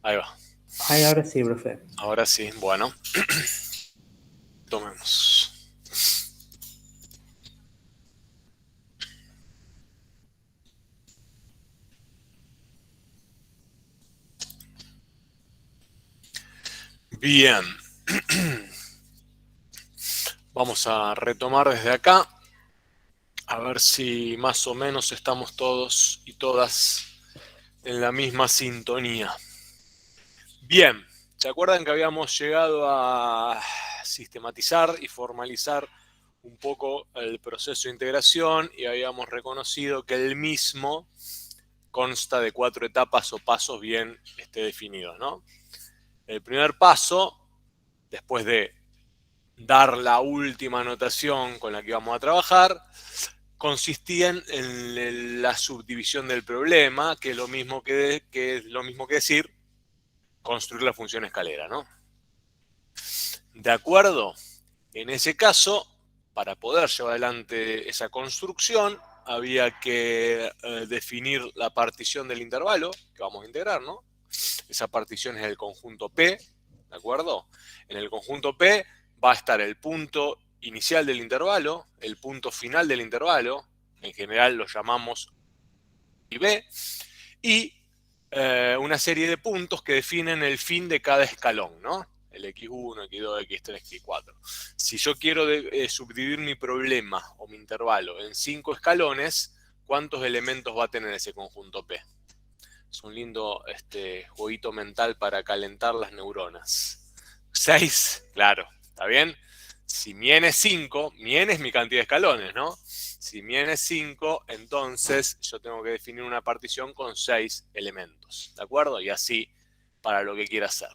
Ahí va. Ay, ahora sí, profe. Ahora sí, bueno. Tomemos. Bien. Vamos a retomar desde acá. A ver si más o menos estamos todos y todas en la misma sintonía. Bien. ¿Se acuerdan que habíamos llegado a sistematizar y formalizar un poco el proceso de integración y habíamos reconocido que el mismo consta de 4 etapas o pasos bien definidos, ¿no? El primer paso, después de dar la última anotación con la que íbamos a trabajar, consistía en la subdivisión del problema, que es lo mismo que decir construir la función escalera, ¿no? ¿De acuerdo? En ese caso, para poder llevar adelante esa construcción, había que definir la partición del intervalo que vamos a integrar, ¿no? Esa partición es el conjunto P, ¿de acuerdo? En el conjunto P va a estar el punto inicial del intervalo, el punto final del intervalo, en general lo llamamos y B, y una serie de puntos que definen el fin de cada escalón, ¿no? El X1, X2, X3, X4. Si yo quiero subdividir mi problema o mi intervalo en 5 escalones, ¿cuántos elementos va a tener ese conjunto P? Es un lindo jueguito mental para calentar las neuronas. 6, claro, ¿está bien? Si mi n es 5, mi n es mi cantidad de escalones, ¿no? Si mi n es 5, entonces yo tengo que definir una partición con 6 elementos, ¿de acuerdo? Y así para lo que quiera hacer.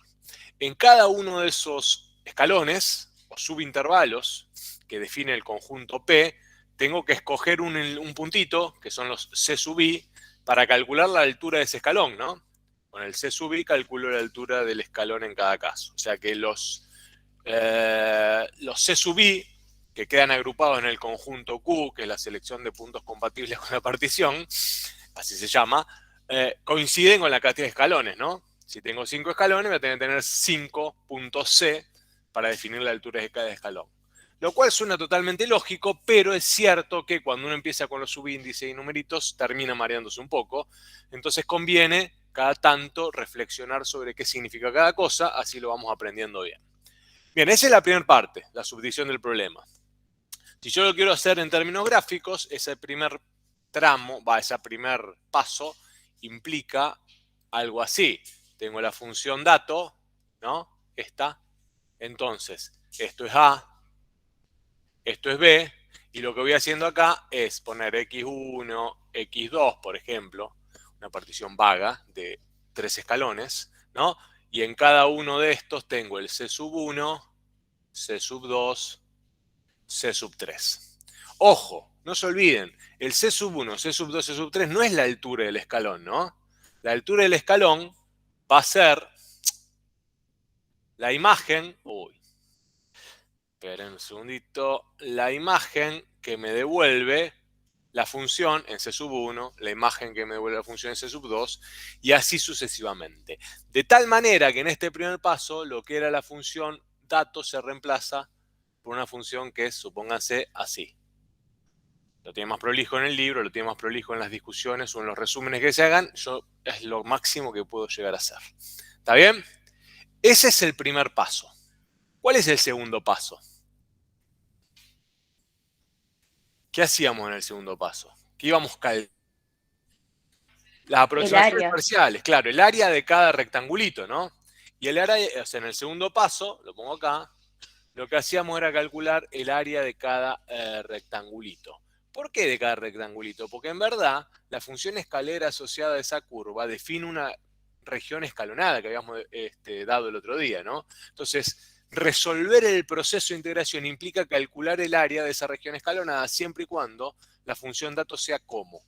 En cada uno de esos escalones o subintervalos que define el conjunto P, tengo que escoger un puntito, que son los C sub i, para calcular la altura de ese escalón, ¿no? Con el C sub i calculo la altura del escalón en cada caso. O sea que los C sub i, que quedan agrupados en el conjunto Q, que es la selección de puntos compatibles con la partición, así se llama, coinciden con la cantidad de escalones, ¿no? Si tengo 5 escalones, voy a tener 5 puntos C para definir la altura de cada escalón. Lo cual suena totalmente lógico, pero es cierto que cuando uno empieza con los subíndices y numeritos, termina mareándose un poco. Entonces conviene cada tanto reflexionar sobre qué significa cada cosa, así lo vamos aprendiendo bien. Bien, esa es la primera parte, la subdivisión del problema. Si yo lo quiero hacer en términos gráficos, ese primer tramo, ese primer paso, implica algo así. Tengo la función dato, ¿no? Esta. Entonces, esto es A, esto es B, y lo que voy haciendo acá es poner X1, X2, por ejemplo, una partición vaga de 3 escalones, ¿no? Y en cada uno de estos tengo el C sub 1, C sub 2, C sub 3. Ojo, no se olviden, el C sub 1, C sub 2, C sub 3 no es la altura del escalón, ¿no? La altura del escalón va a ser la imagen, esperen un segundito, la imagen que me devuelve la función en C sub 1, la imagen que me devuelve la función en C sub 2, y así sucesivamente. De tal manera que en este primer paso, lo que era la función dato se reemplaza por una función que es, supónganse, así. Lo tiene más prolijo en el libro, lo tiene más prolijo en las discusiones o en los resúmenes que se hagan, yo es lo máximo que puedo llegar a hacer. ¿Está bien? Ese es el primer paso. ¿Cuál es el segundo paso? ¿Qué hacíamos en el segundo paso? ¿Qué íbamos calculando? Las El aproximaciones área. parciales, claro, el área de cada rectangulito, ¿no? Y el área, o sea, en el segundo paso, lo pongo acá, lo que hacíamos era calcular el área de cada rectangulito. ¿Por qué de cada rectangulito? Porque en verdad la función escalera asociada a esa curva define una región escalonada que habíamos dado el otro día, ¿no? Entonces, resolver el proceso de integración implica calcular el área de esa región escalonada siempre y cuando la función dato sea como.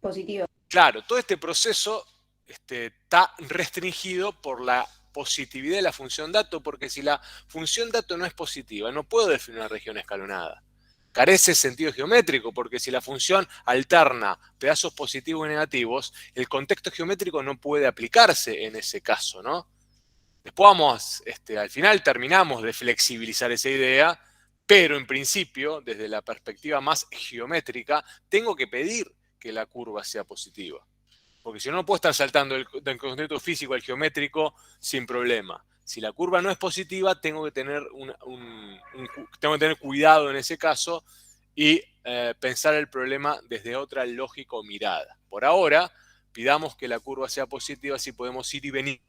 Positivo. Claro, todo este proceso está restringido por la positividad de la función dato, porque si la función dato no es positiva, no puedo definir una región escalonada. carece sentido geométrico, porque si la función alterna pedazos positivos y negativos, el contexto geométrico no puede aplicarse en ese caso, ¿no? Después vamos, al final terminamos de flexibilizar esa idea, pero en principio, desde la perspectiva más geométrica, tengo que pedir que la curva sea positiva. Porque si no, no puedo estar saltando del concepto físico al geométrico sin problema. Si la curva no es positiva, tengo que tener, tengo que tener cuidado en ese caso y pensar el problema desde otra lógica o mirada. Por ahora, pidamos que la curva sea positiva, así podemos ir y venir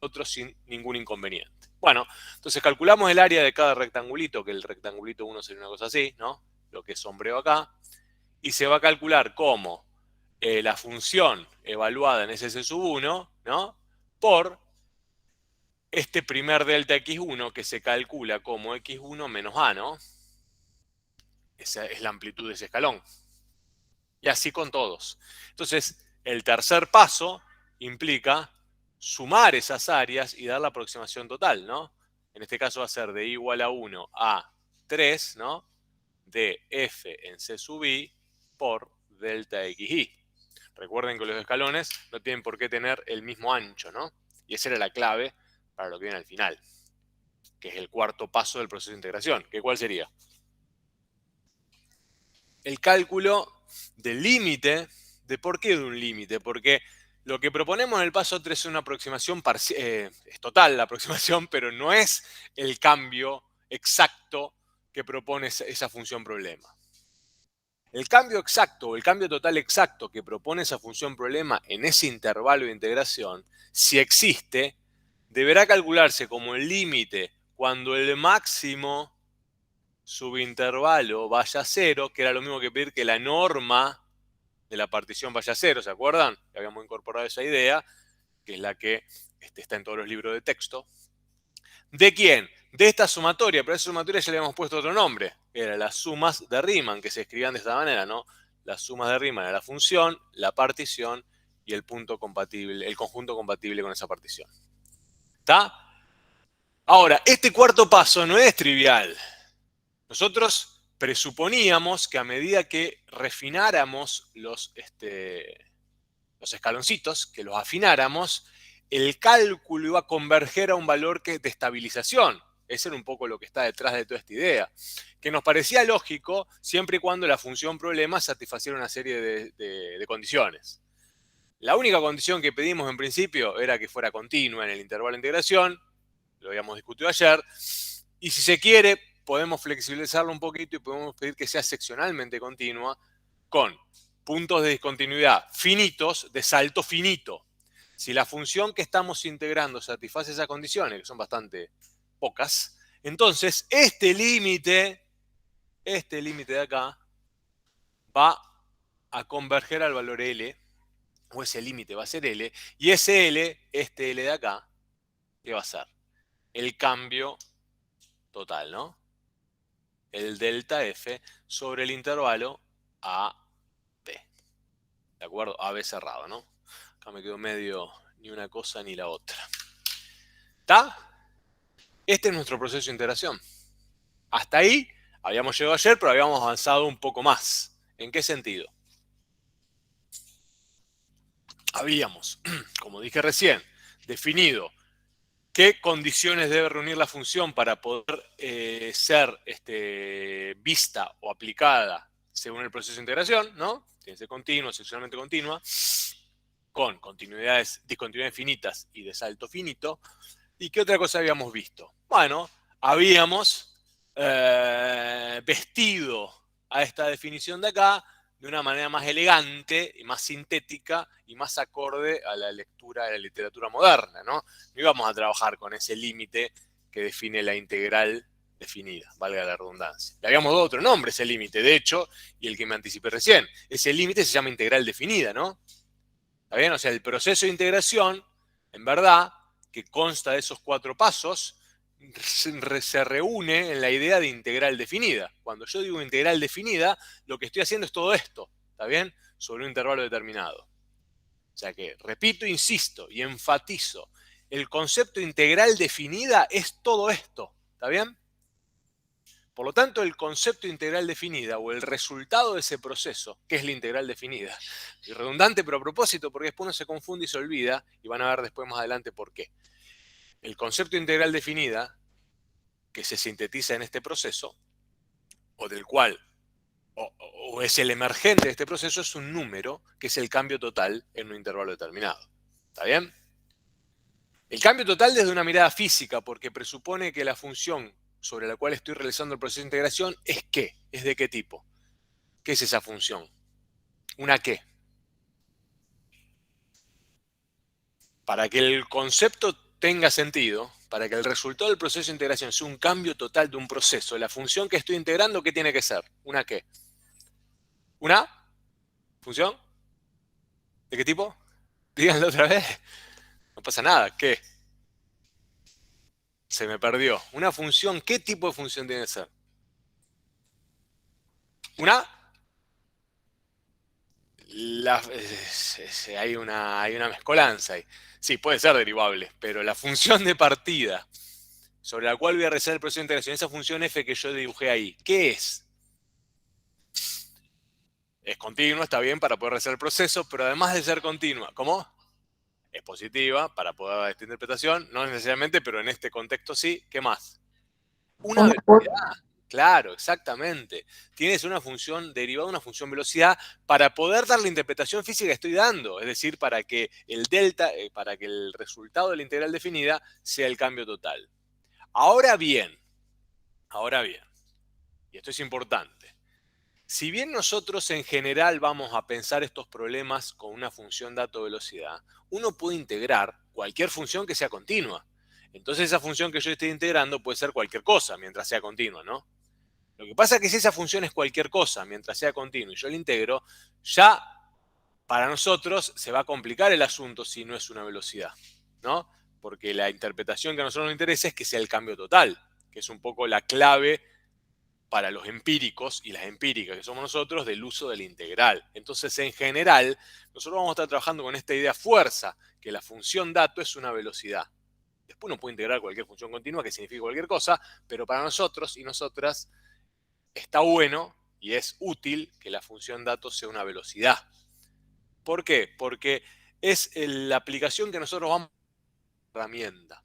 nosotros sin ningún inconveniente. Bueno, entonces calculamos el área de cada rectangulito, que el rectangulito 1 sería una cosa así, ¿no? Lo que sombreo acá. Y se va a calcular como la función evaluada en ss sub 1, ¿no? Por este primer delta x1 que se calcula como x1 menos a, ¿no? Esa es la amplitud de ese escalón. Y así con todos. Entonces, el tercer paso implica sumar esas áreas y dar la aproximación total, ¿no? En este caso va a ser de i igual a 1 a 3, ¿no? De f en c sub i por delta xi. Recuerden que los escalones no tienen por qué tener el mismo ancho, ¿no? Y esa era la clave para lo que viene al final, que es el cuarto paso del proceso de integración. ¿Que cuál sería? El cálculo del límite. ¿De por qué de un límite? Porque lo que proponemos en el paso 3 es una aproximación es total la aproximación, pero no es el cambio exacto que propone esa función problema. El cambio exacto o el cambio total exacto que propone esa función problema en ese intervalo de integración, si existe, deberá calcularse como el límite cuando el máximo subintervalo vaya a cero, que era lo mismo que pedir que la norma de la partición vaya a cero, ¿se acuerdan? Que habíamos incorporado esa idea, que es la que está en todos los libros de texto. ¿De quién? De esta sumatoria, pero a esa sumatoria ya le habíamos puesto otro nombre, que era las sumas de Riemann, que se escribían de esta manera, ¿no? Las sumas de Riemann era la función, la partición y el punto compatible, el conjunto compatible con esa partición. ¿Está? Ahora, este cuarto paso no es trivial. Nosotros presuponíamos que a medida que refináramos los escaloncitos, que los afináramos, el cálculo iba a converger a un valor de estabilización. Ese era un poco lo que está detrás de toda esta idea. Que nos parecía lógico siempre y cuando la función problema satisfaciera una serie de condiciones. La única condición que pedimos en principio era que fuera continua en el intervalo de integración, lo habíamos discutido ayer, y si se quiere podemos flexibilizarlo un poquito y podemos pedir que sea seccionalmente continua con puntos de discontinuidad finitos de salto finito. Si la función que estamos integrando satisface esas condiciones, que son bastante pocas, entonces este límite de acá va a converger al valor L, o ese límite va a ser L, y ese L, este L de acá, ¿qué va a ser? El cambio total, ¿no? El delta F sobre el intervalo A, B. ¿De acuerdo? A, B cerrado, ¿no? Acá me quedo medio ni una cosa ni la otra. ¿Está? Este es nuestro proceso de integración. Hasta ahí habíamos llegado ayer, pero habíamos avanzado un poco más. ¿En qué sentido? Habíamos, como dije recién, definido qué condiciones debe reunir la función para poder ser vista o aplicada según el proceso de integración, ¿no? Tiene que ser continua, seccionalmente continua, con discontinuidades finitas y de salto finito. ¿Y qué otra cosa habíamos visto? Bueno, habíamos vestido a esta definición de acá de una manera más elegante y más sintética y más acorde a la lectura de la literatura moderna, ¿no? No íbamos a trabajar con ese límite que define la integral definida, valga la redundancia. Le habíamos dado otro nombre a ese límite, de hecho, y el que me anticipé recién. Ese límite se llama integral definida, ¿no? ¿Está bien? O sea, el proceso de integración, en verdad, que consta de esos 4 pasos, se reúne en la idea de integral definida. Cuando yo digo integral definida, lo que estoy haciendo es todo esto, ¿está bien? Sobre un intervalo determinado. O sea que, repito, insisto y enfatizo, el concepto integral definida es todo esto, ¿está bien? Por lo tanto, el concepto de integral definida o el resultado de ese proceso, que es la integral definida, es redundante pero a propósito porque después uno se confunde y se olvida, y van a ver después más adelante por qué. El concepto de integral definida, que se sintetiza en este proceso, o del cual, o es el emergente de este proceso, es un número que es el cambio total en un intervalo determinado. ¿Está bien? El cambio total desde una mirada física, porque presupone que la función sobre la cual estoy realizando el proceso de integración es ¿qué? ¿Es de qué tipo? ¿Qué es esa función? ¿Una qué? Para que el concepto tenga sentido, para que el resultado del proceso de integración sea un cambio total de un proceso, la función que estoy integrando, ¿qué tiene que ser? ¿Una qué? ¿Una función? ¿De qué tipo? Díganlo otra vez. No pasa nada. ¿Qué? Se me perdió. ¿Una función? ¿Qué tipo de función tiene que ser? ¿Una? Hay una mezcolanza ahí. Sí, puede ser derivable, pero la función de partida sobre la cual voy a realizar el proceso de integración, esa función f que yo dibujé ahí, ¿qué es? Es continua, está bien para poder realizar el proceso, pero además de ser continua, ¿cómo? Es positiva para poder dar esta interpretación, no necesariamente, pero en este contexto sí. ¿Qué más? Una velocidad. Claro, exactamente. Tienes una función derivada de una función velocidad para poder dar la interpretación física que estoy dando, es decir, para que el delta, para que el resultado de la integral definida sea el cambio total. Ahora bien, y esto es importante, si bien nosotros en general vamos a pensar estos problemas con una función dato-velocidad, uno puede integrar cualquier función que sea continua. Entonces esa función que yo estoy integrando puede ser cualquier cosa mientras sea continua, ¿no? Lo que pasa es que si esa función es cualquier cosa mientras sea continua y yo la integro, ya para nosotros se va a complicar el asunto si no es una velocidad, ¿no? Porque la interpretación que a nosotros nos interesa es que sea el cambio total, que es un poco la clave para los empíricos y las empíricas que somos nosotros del uso de la integral. Entonces, en general, nosotros vamos a estar trabajando con esta idea fuerza, que la función dato es una velocidad. Después uno puede integrar cualquier función continua que signifique cualquier cosa, pero para nosotros y nosotras está bueno y es útil que la función dato sea una velocidad. ¿Por qué? Porque es la aplicación que nosotros vamos a la herramienta.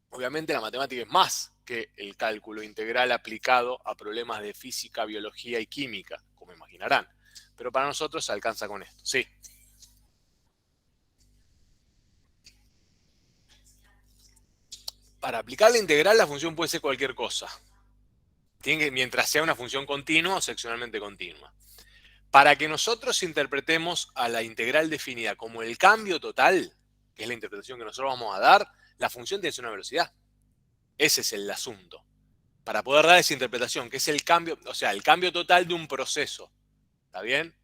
Obviamente la matemática es más que el cálculo integral aplicado a problemas de física, biología y química, como imaginarán. Pero para nosotros se alcanza con esto. Sí. Para aplicar la integral la función puede ser cualquier cosa. Mientras sea una función continua o seccionalmente continua. Para que nosotros interpretemos a la integral definida como el cambio total, que es la interpretación que nosotros vamos a dar, la función tiene que ser una velocidad. Ese es el asunto. Para poder dar esa interpretación, que es el cambio, o sea, el cambio total de un proceso. ¿Está bien?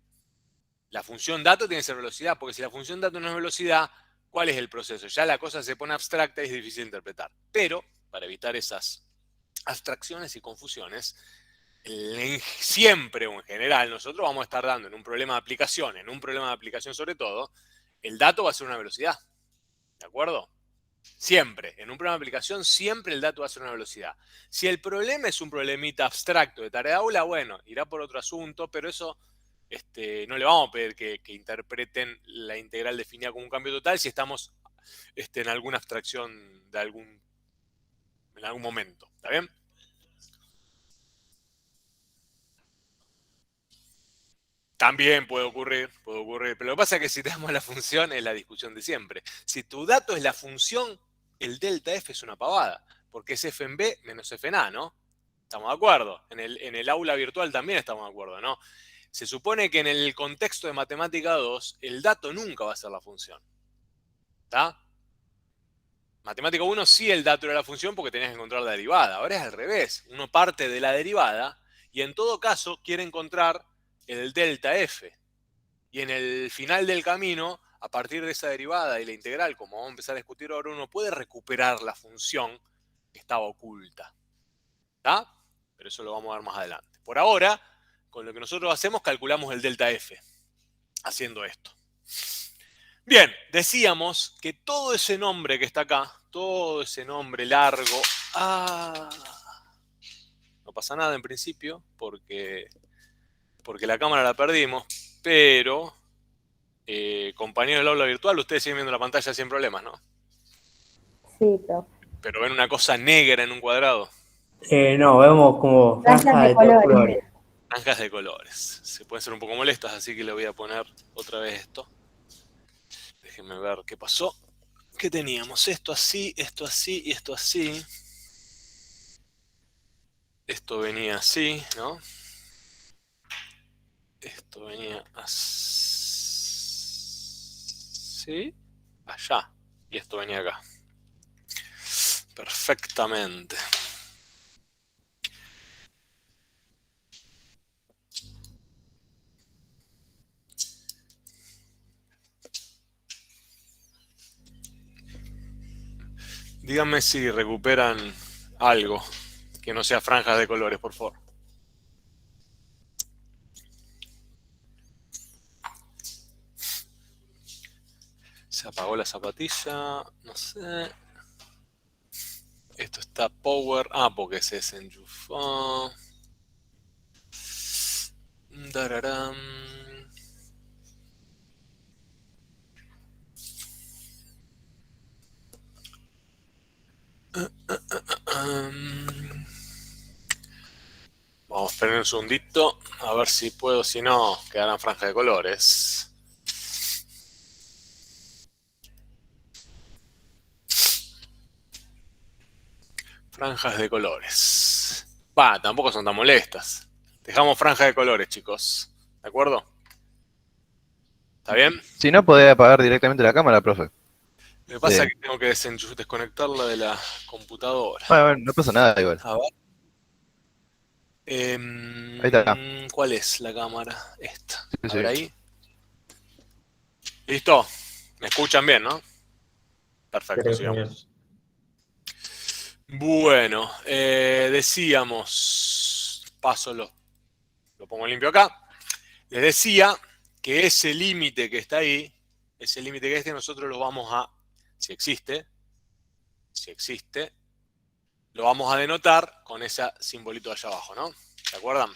La función dato tiene que ser velocidad, porque si la función dato no es velocidad, ¿cuál es el proceso? Ya la cosa se pone abstracta y es difícil de interpretar. Pero, para evitar esas abstracciones y confusiones, siempre o en general nosotros vamos a estar dando en un problema de aplicación sobre todo, el dato va a ser una velocidad. ¿De acuerdo? Siempre, en un programa de aplicación, siempre el dato va a ser una velocidad. Si el problema es un problemita abstracto de tarea de aula, bueno, irá por otro asunto, pero eso no le vamos a pedir que interpreten la integral definida como un cambio total si estamos en alguna abstracción en algún momento. ¿Está bien? También puede ocurrir, pero lo que pasa es que si tenemos la función es la discusión de siempre. Si tu dato es la función, el delta f es una pavada, porque es f en b menos f en a, ¿no? ¿Estamos de acuerdo? En el aula virtual también estamos de acuerdo, ¿no? Se supone que en el contexto de matemática 2, el dato nunca va a ser la función. ¿Está? Matemática 1 sí el dato era la función porque tenías que encontrar la derivada. Ahora es al revés. Uno parte de la derivada y en todo caso quiere encontrar el delta f. Y en el final del camino, a partir de esa derivada y la integral, como vamos a empezar a discutir ahora, uno puede recuperar la función que estaba oculta. ¿Está? Pero eso lo vamos a ver más adelante. Por ahora, con lo que nosotros hacemos, calculamos el delta f, haciendo esto. Bien, decíamos que todo ese nombre que está acá, todo ese nombre largo, no pasa nada en principio, porque la cámara la perdimos, pero, compañeros del aula virtual, ustedes siguen viendo la pantalla sin problemas, ¿no? Sí, profe. Pero ven una cosa negra en un cuadrado. No, vemos como franjas de todos colores. Franjas de colores. Se pueden ser un poco molestas, así que le voy a poner otra vez esto. Déjenme ver qué pasó. ¿Qué teníamos? Esto así y esto así. Esto venía así, ¿no? Esto venía así. Allá. Y esto venía acá. Perfectamente. Díganme si recuperan algo que no sea franjas de colores, por favor. Se apagó la zapatilla, no sé. Esto está power. Ah, porque se desenchufó. Dararán. Vamos a esperar un segundito, a ver si puedo, si no, quedarán franjas de colores. Franjas de colores. Va, tampoco son tan molestas. Dejamos franjas de colores, chicos. ¿De acuerdo? ¿Está bien? Si no, podés apagar directamente la cámara, profe. Me pasa Sí. que tengo que desconectarla de la computadora. Bueno, no pasa nada igual. A ver. Ahí está. ¿Cuál es la cámara? Esta. Sí, A sí. ver ahí. ¿Listo? ¿Me escuchan bien, no? Perfecto, Sí, sigamos. Bueno, decíamos, lo pongo limpio acá. Les decía que ese límite que está ahí, ese límite que nosotros lo vamos a, si existe, lo vamos a denotar con ese simbolito allá abajo, ¿no? ¿Se acuerdan?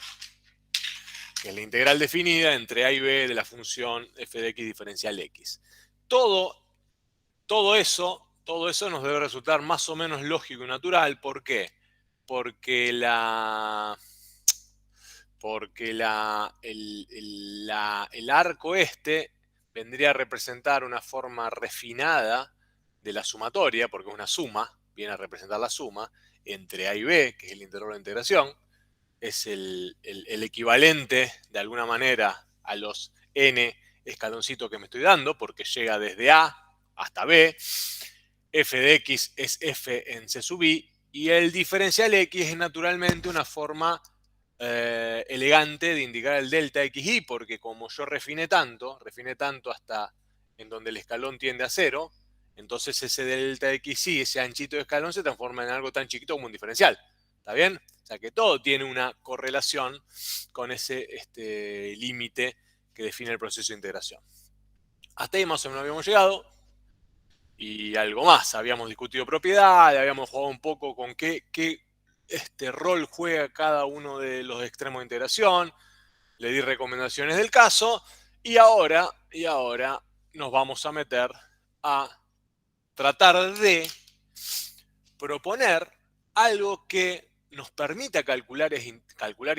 Que es la integral definida entre a y b de la función f de x diferencial x. Todo eso nos debe resultar más o menos lógico y natural. ¿Por qué? Porque el arco este vendría a representar una forma refinada de la sumatoria, porque es una suma, viene a representar la suma entre a y b, que es el integral de integración. Es el equivalente, de alguna manera, a los n escaloncitos que me estoy dando, porque llega desde a hasta b. F de x es f en c sub i, y el diferencial x es naturalmente una forma elegante de indicar el delta xy, porque como yo refiné tanto hasta en donde el escalón tiende a 0, entonces ese delta xy, ese anchito de escalón, se transforma en algo tan chiquito como un diferencial. ¿Está bien? O sea que todo tiene una correlación con ese límite que define el proceso de integración. Hasta ahí más o menos habíamos llegado. Y algo más, habíamos discutido propiedades, habíamos jugado un poco con qué rol juega cada uno de los extremos de integración, le di recomendaciones del caso, y ahora nos vamos a meter a tratar de proponer algo que nos permita calcular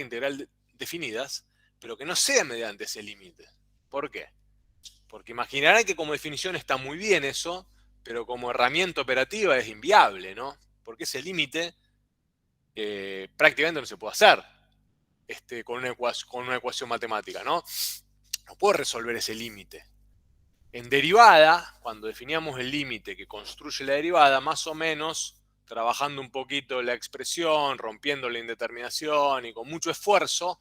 integral definidas, pero que no sea mediante ese límite. ¿Por qué? Porque imaginarán que como definición está muy bien eso, pero como herramienta operativa es inviable, ¿no? Porque ese límite prácticamente no se puede hacer con una ecuación matemática, ¿no? No puedo resolver ese límite. En derivada, cuando definíamos el límite que construye la derivada, más o menos, trabajando un poquito la expresión, rompiendo la indeterminación y con mucho esfuerzo,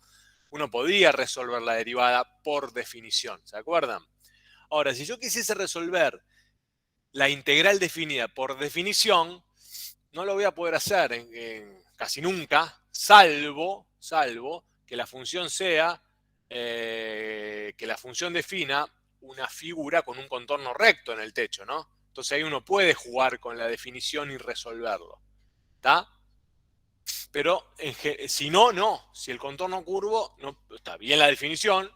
uno podría resolver la derivada por definición, ¿se acuerdan? Ahora, si yo quisiese resolver la integral definida por definición, no lo voy a poder hacer casi nunca, salvo que la función sea, que la función defina una figura con un contorno recto en el techo, ¿no? Entonces ahí uno puede jugar con la definición y resolverlo. ¿Está? Pero si no, no. Si el contorno curvo no está bien la definición,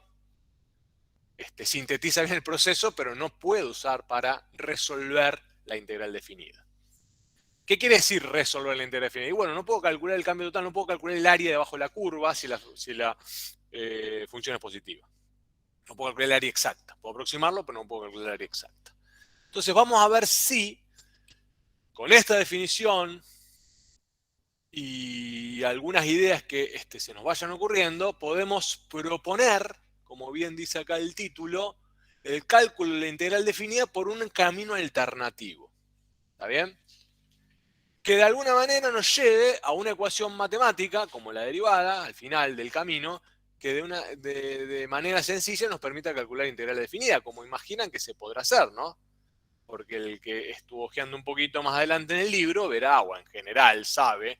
sintetiza bien el proceso, pero no puedo usar para resolver la integral definida. ¿Qué quiere decir resolver la integral definida? Y bueno, no puedo calcular el cambio total, no puedo calcular el área debajo de la curva si la función es positiva. No puedo calcular el área exacta. Puedo aproximarlo, pero no puedo calcular el área exacta. Entonces vamos a ver si con esta definición y algunas ideas que se nos vayan ocurriendo, podemos proponer, como bien dice acá el título, el cálculo de la integral definida por un camino alternativo. ¿Está bien? Que de alguna manera nos lleve a una ecuación matemática, como la derivada, al final del camino, que de manera sencilla nos permita calcular integral definida, como imaginan que se podrá hacer, ¿no? Porque el que estuvo hojeando un poquito más adelante en el libro verá, o en general sabe,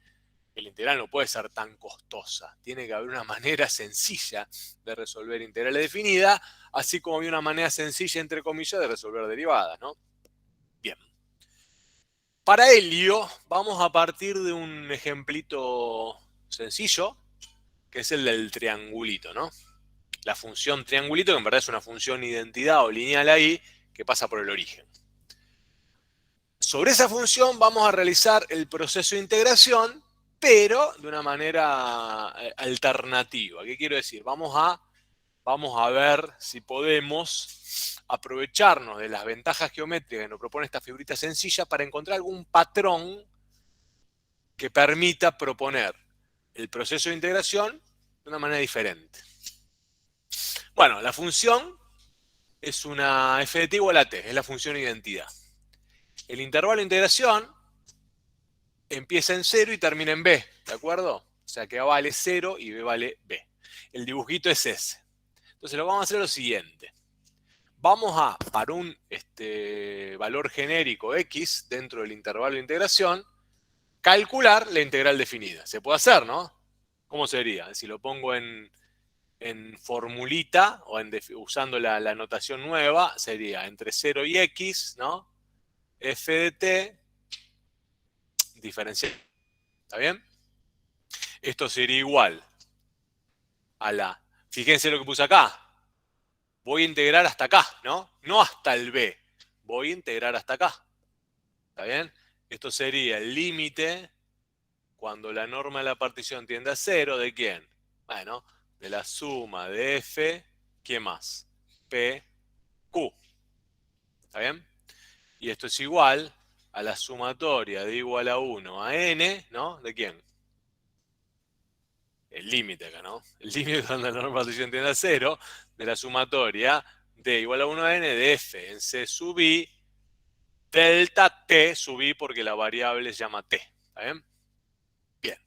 que la integral no puede ser tan costosa. Tiene que haber una manera sencilla de resolver integral definida, así como hay una manera sencilla, entre comillas, de resolver derivadas, ¿no? Bien. Para ello, vamos a partir de un ejemplito sencillo, que es el del triangulito, ¿no? La función triangulito, que en verdad es una función identidad o lineal ahí, que pasa por el origen. Sobre esa función vamos a realizar el proceso de integración, pero de una manera alternativa. ¿Qué quiero decir? Vamos a ver si podemos aprovecharnos de las ventajas geométricas que nos propone esta figurita sencilla para encontrar algún patrón que permita proponer el proceso de integración de una manera diferente. Bueno, la función es una f de t igual a t, es la función identidad. El intervalo de integración empieza en 0 y termina en b, ¿de acuerdo? O sea que a vale 0 y b vale b. El dibujito es ese. Entonces lo que vamos a hacer es lo siguiente. Vamos a, para un valor genérico x dentro del intervalo de integración, calcular la integral definida. Se puede hacer, ¿no? ¿Cómo sería? Si lo pongo en formulita o usando la notación nueva, sería entre 0 y x, ¿no? F de t diferencial. ¿Está bien? Esto sería igual a la... Fíjense lo que puse acá. Voy a integrar hasta acá, ¿no? No hasta el b. Voy a integrar hasta acá. ¿Está bien? Esto sería el límite cuando la norma de la partición tiende a 0. ¿De quién? Bueno, de la suma de f, ¿quién más? P, Q. ¿Está bien? Y esto es igual a la sumatoria de igual a 1 a n, ¿no? ¿De quién? El límite acá, ¿no? El límite cuando la norma de partición tiende a 0, de la sumatoria de igual a 1 a n de f en c sub i, delta t sub i, porque la variable se llama t. ¿Está bien? Bien.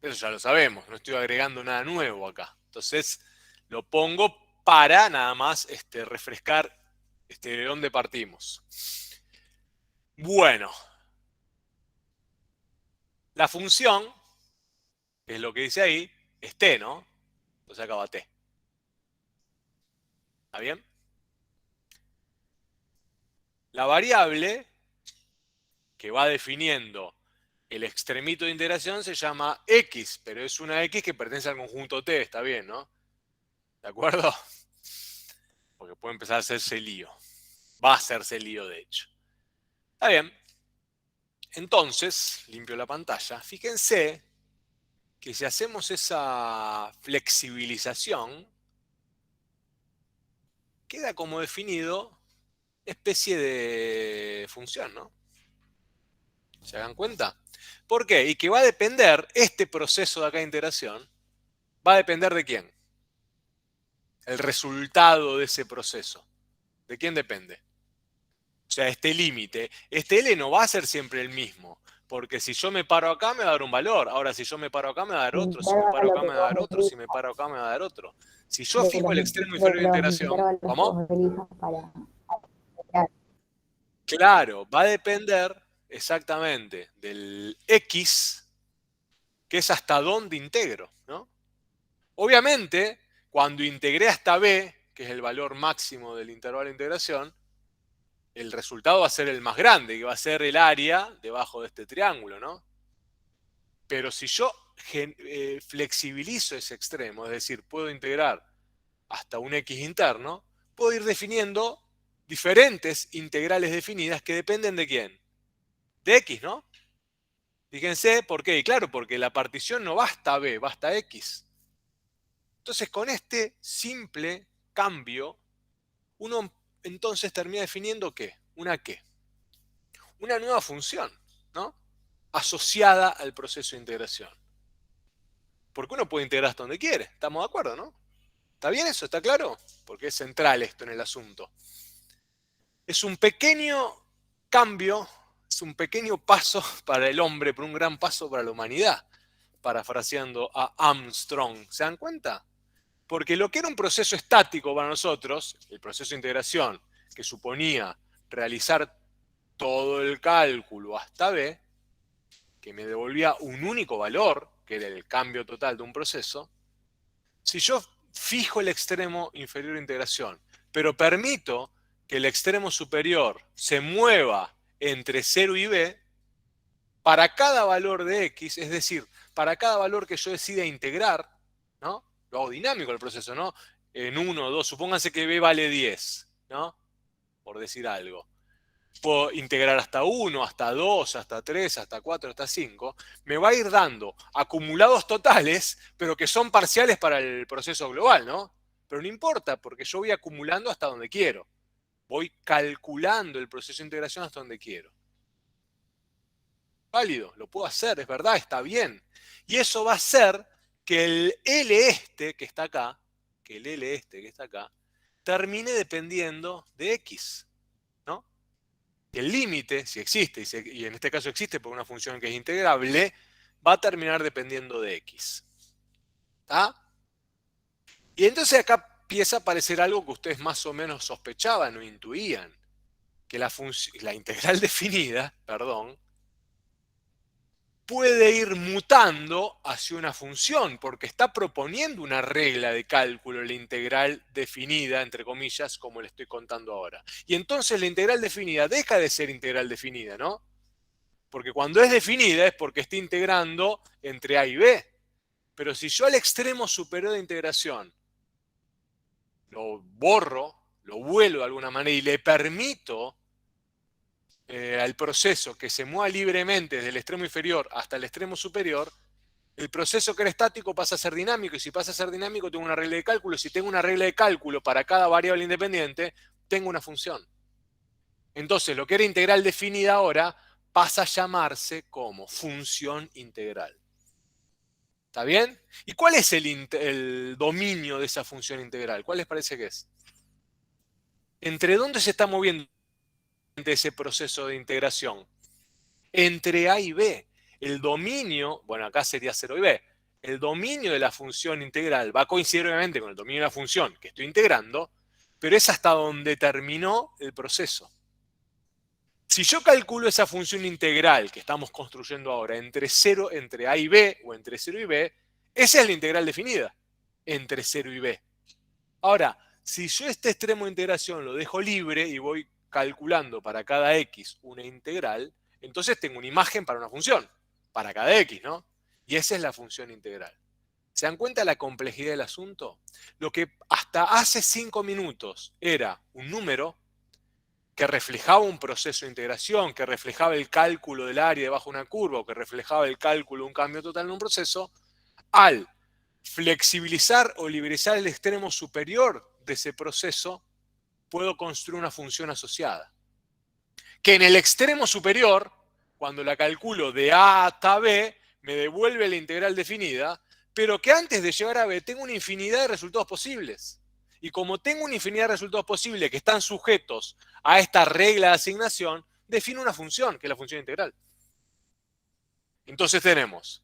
Eso ya lo sabemos, no estoy agregando nada nuevo acá. Entonces, lo pongo para nada más refrescar de dónde partimos. Bueno. La función, que es lo que dice ahí, es t, ¿no? Entonces acaba t. ¿Está bien? La variable que va definiendo el extremito de integración se llama x, pero es una x que pertenece al conjunto t, está bien, ¿no? ¿De acuerdo? Porque puede empezar a hacerse lío. Va a hacerse lío, de hecho. Está bien. Entonces, limpio la pantalla. Fíjense que si hacemos esa flexibilización, queda como definido especie de función, ¿no? ¿Se dan cuenta? ¿Por qué? Y que va a depender, este proceso de acá de integración, va a depender de quién. El resultado de ese proceso. ¿De quién depende? O sea, este límite. Este L no va a ser siempre el mismo. Porque si yo me paro acá me va a dar un valor. Ahora, si yo me paro acá me va a dar otro. Si me paro acá me va a dar otro. Si me paro acá me va a dar otro. Si yo fijo el extremo inferior de integración, ¿cómo? Claro, va a depender exactamente del x, que es hasta dónde integro, ¿no? Obviamente, cuando integré hasta b, que es el valor máximo del intervalo de integración, el resultado va a ser el más grande, que va a ser el área debajo de este triángulo, ¿no? Pero si yo flexibilizo ese extremo, es decir, puedo integrar hasta un x interno, puedo ir definiendo diferentes integrales definidas que dependen de quién. De x, ¿no? Fíjense, ¿por qué? Y claro, porque la partición no va hasta b, va hasta x. Entonces, con este simple cambio, uno entonces termina definiendo ¿qué? ¿Qué? Una nueva función, ¿no? Asociada al proceso de integración. Porque uno puede integrar hasta donde quiere, ¿estamos de acuerdo, no? ¿Está bien eso? ¿Está claro? Porque es central esto en el asunto. Es un pequeño cambio, es un pequeño paso para el hombre, pero un gran paso para la humanidad, parafraseando a Armstrong. ¿Se dan cuenta? Porque lo que era un proceso estático para nosotros, el proceso de integración, que suponía realizar todo el cálculo hasta B, que me devolvía un único valor, que era el cambio total de un proceso, si yo fijo el extremo inferior de integración, pero permito que el extremo superior se mueva entre 0 y b, para cada valor de x, es decir, para cada valor que yo decida integrar, ¿no? Lo hago dinámico el proceso, ¿no? En 1 o 2, supónganse que b vale 10, ¿no? Por decir algo. Puedo integrar hasta 1, hasta 2, hasta 3, hasta 4, hasta 5. Me va a ir dando acumulados totales, pero que son parciales para el proceso global, ¿no? Pero no importa, porque yo voy acumulando hasta donde quiero. Voy calculando el proceso de integración hasta donde quiero. Válido, lo puedo hacer, es verdad, está bien. Y eso va a hacer que el L este que está acá, termine dependiendo de X, ¿no? El límite, si existe, y en este caso existe por una función que es integrable, va a terminar dependiendo de X. ¿Está? Y entonces acá empieza a aparecer algo que ustedes más o menos sospechaban o intuían, que la integral definida, puede ir mutando hacia una función, porque está proponiendo una regla de cálculo, la integral definida, entre comillas, como le estoy contando ahora. Y entonces la integral definida deja de ser integral definida, ¿no? Porque cuando es definida es porque está integrando entre A y B. Pero si yo al extremo superior de integración lo borro, lo vuelo de alguna manera y le permito al proceso que se mueva libremente desde el extremo inferior hasta el extremo superior, el proceso que era estático pasa a ser dinámico, y si pasa a ser dinámico tengo una regla de cálculo. Si tengo una regla de cálculo para cada variable independiente, tengo una función. Entonces lo que era integral definida ahora pasa a llamarse como función integral. ¿Está bien? ¿Y cuál es el dominio de esa función integral? ¿Cuál les parece que es? ¿Entre dónde se está moviendo ese proceso de integración? Entre A y B. El dominio, bueno, acá sería 0 y B. El dominio de la función integral va a coincidir obviamente con el dominio de la función que estoy integrando, pero es hasta donde terminó el proceso. Si yo calculo esa función integral que estamos construyendo ahora entre A y B, o entre 0 y B, esa es la integral definida, entre 0 y B. Ahora, si yo este extremo de integración lo dejo libre y voy calculando para cada x una integral, entonces tengo una imagen para una función, para cada x, ¿no? Y esa es la función integral. ¿Se dan cuenta de la complejidad del asunto? Lo que hasta hace 5 minutos era un número que reflejaba un proceso de integración, que reflejaba el cálculo del área debajo de una curva, o que reflejaba el cálculo de un cambio total en un proceso, al flexibilizar o liberalizar el extremo superior de ese proceso, puedo construir una función asociada. Que en el extremo superior, cuando la calculo de A hasta B, me devuelve la integral definida, pero que antes de llegar a B tengo una infinidad de resultados posibles. Y como tengo una infinidad de resultados posibles que están sujetos a esta regla de asignación, defino una función, que es la función integral. Entonces tenemos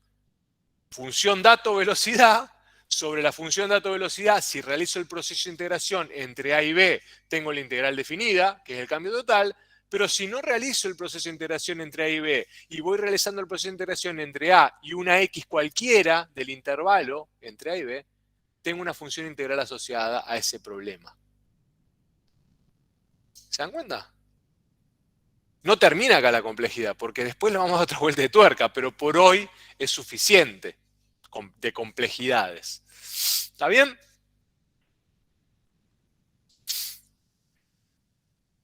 función dato-velocidad. Sobre la función dato-velocidad, si realizo el proceso de integración entre A y B, tengo la integral definida, que es el cambio total. Pero si no realizo el proceso de integración entre A y B y voy realizando el proceso de integración entre A y una X cualquiera del intervalo entre A y B, tengo una función integral asociada a ese problema. ¿Se dan cuenta? No termina acá la complejidad, porque después le vamos a dar otra vuelta de tuerca, pero por hoy es suficiente de complejidades. ¿Está bien?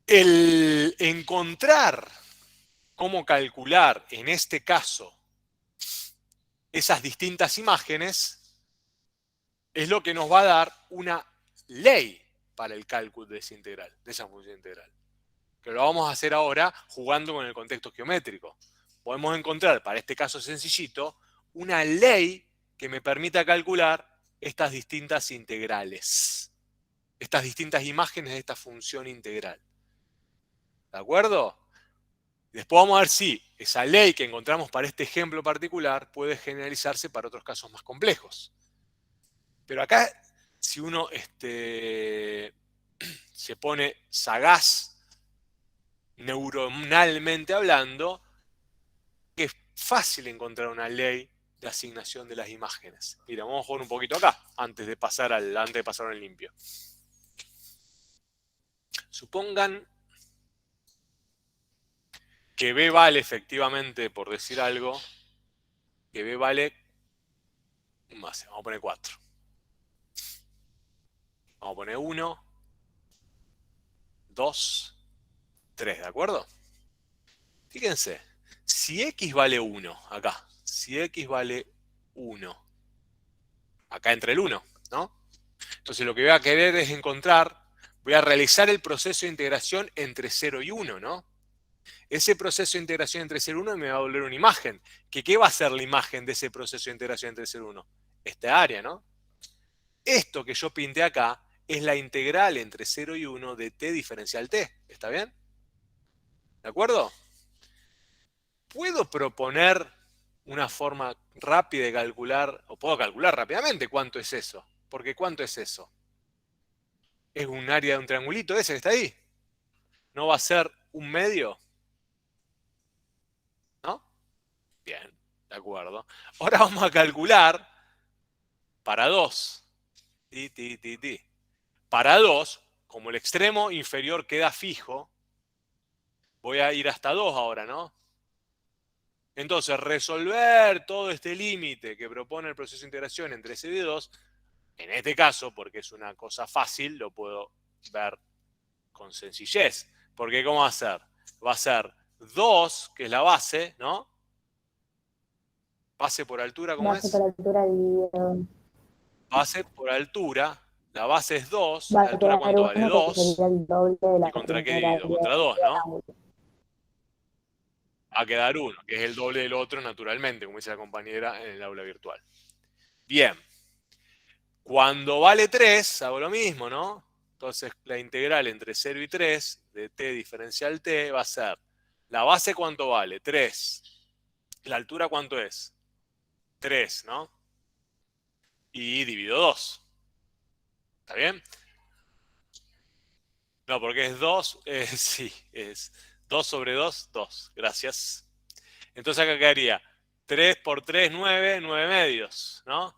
El encontrar cómo calcular, en este caso, esas distintas imágenes, es lo que nos va a dar una ley para el cálculo de esa integral, de esa función integral. Que lo vamos a hacer ahora jugando con el contexto geométrico. Podemos encontrar, para este caso sencillito, una ley que me permita calcular estas distintas integrales, estas distintas imágenes de esta función integral. ¿De acuerdo? Después vamos a ver si esa ley que encontramos para este ejemplo particular puede generalizarse para otros casos más complejos. Pero acá, si uno se pone sagaz, neuronalmente hablando, es fácil encontrar una ley de asignación de las imágenes. Mira, vamos a jugar un poquito acá, antes de pasar al limpio. Supongan que B vale efectivamente, por decir algo, que B vale un base, vamos a poner 4. Vamos a poner 1, 2, 3, ¿de acuerdo? Fíjense, si X vale 1, acá, si X vale 1, acá entre el 1, ¿no? Entonces lo que voy a querer es encontrar, voy a realizar el proceso de integración entre 0 y 1, ¿no? Ese proceso de integración entre 0 y 1 me va a volver una imagen. ¿Qué va a ser la imagen de ese proceso de integración entre 0 y 1? Esta área, ¿no? Esto que yo pinté acá es la integral entre 0 y 1 de t diferencial t. ¿Está bien? ¿De acuerdo? ¿Puedo proponer una forma rápida de calcular, o puedo calcular rápidamente cuánto es eso? Porque ¿cuánto es eso? Es un área de un triangulito ese que está ahí. ¿No va a ser un medio? ¿No? Bien, de acuerdo. Ahora vamos a calcular para 2. Para 2, como el extremo inferior queda fijo, voy a ir hasta 2 ahora, ¿no? Entonces, resolver todo este límite que propone el proceso de integración entre 0 y 2, en este caso, porque es una cosa fácil, lo puedo ver con sencillez. Porque ¿cómo va a ser? Va a ser 2, que es la base, ¿no? Base por altura, ¿cómo es? Base por altura dividido. Base por altura. La base es 2. Va ¿La a altura quedar cuánto vale? uno, que 2. sería el doble de la ¿Y contra qué primera divido? del Contra 2, ¿no? triángulo. Va a quedar 1, que es el doble del otro naturalmente, como dice la compañera en el aula virtual. Bien. Cuando vale 3, hago lo mismo, ¿no? Entonces, la integral entre 0 y 3 de t diferencial t va a ser, la base ¿cuánto vale? 3. ¿La altura cuánto es? 3, ¿no? Y divido 2. ¿Está bien? No, porque es 2, sí, es 2 sobre 2, 2. Gracias. Entonces acá quedaría 3 por 3, 9, 9 medios, ¿no?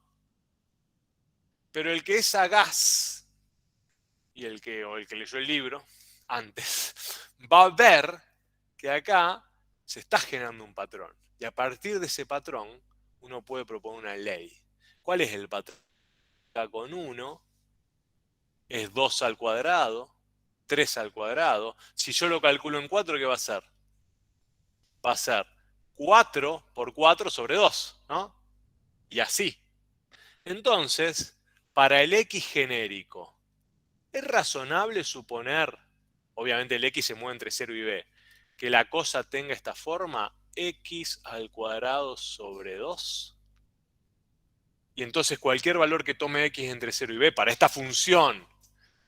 Pero el que es sagaz, y el que leyó el libro antes, va a ver que acá se está generando un patrón. Y a partir de ese patrón, uno puede proponer una ley. ¿Cuál es el patrón? Acá con 1 es 2 al cuadrado, 3 al cuadrado. Si yo lo calculo en 4, ¿qué va a ser? Va a ser 4 por 4 sobre 2, ¿no? Y así. Entonces, para el X genérico, ¿es razonable suponer, obviamente el X se mueve entre 0 y B, que la cosa tenga esta forma, X al cuadrado sobre 2? Y entonces cualquier valor que tome X entre 0 y B, para esta función,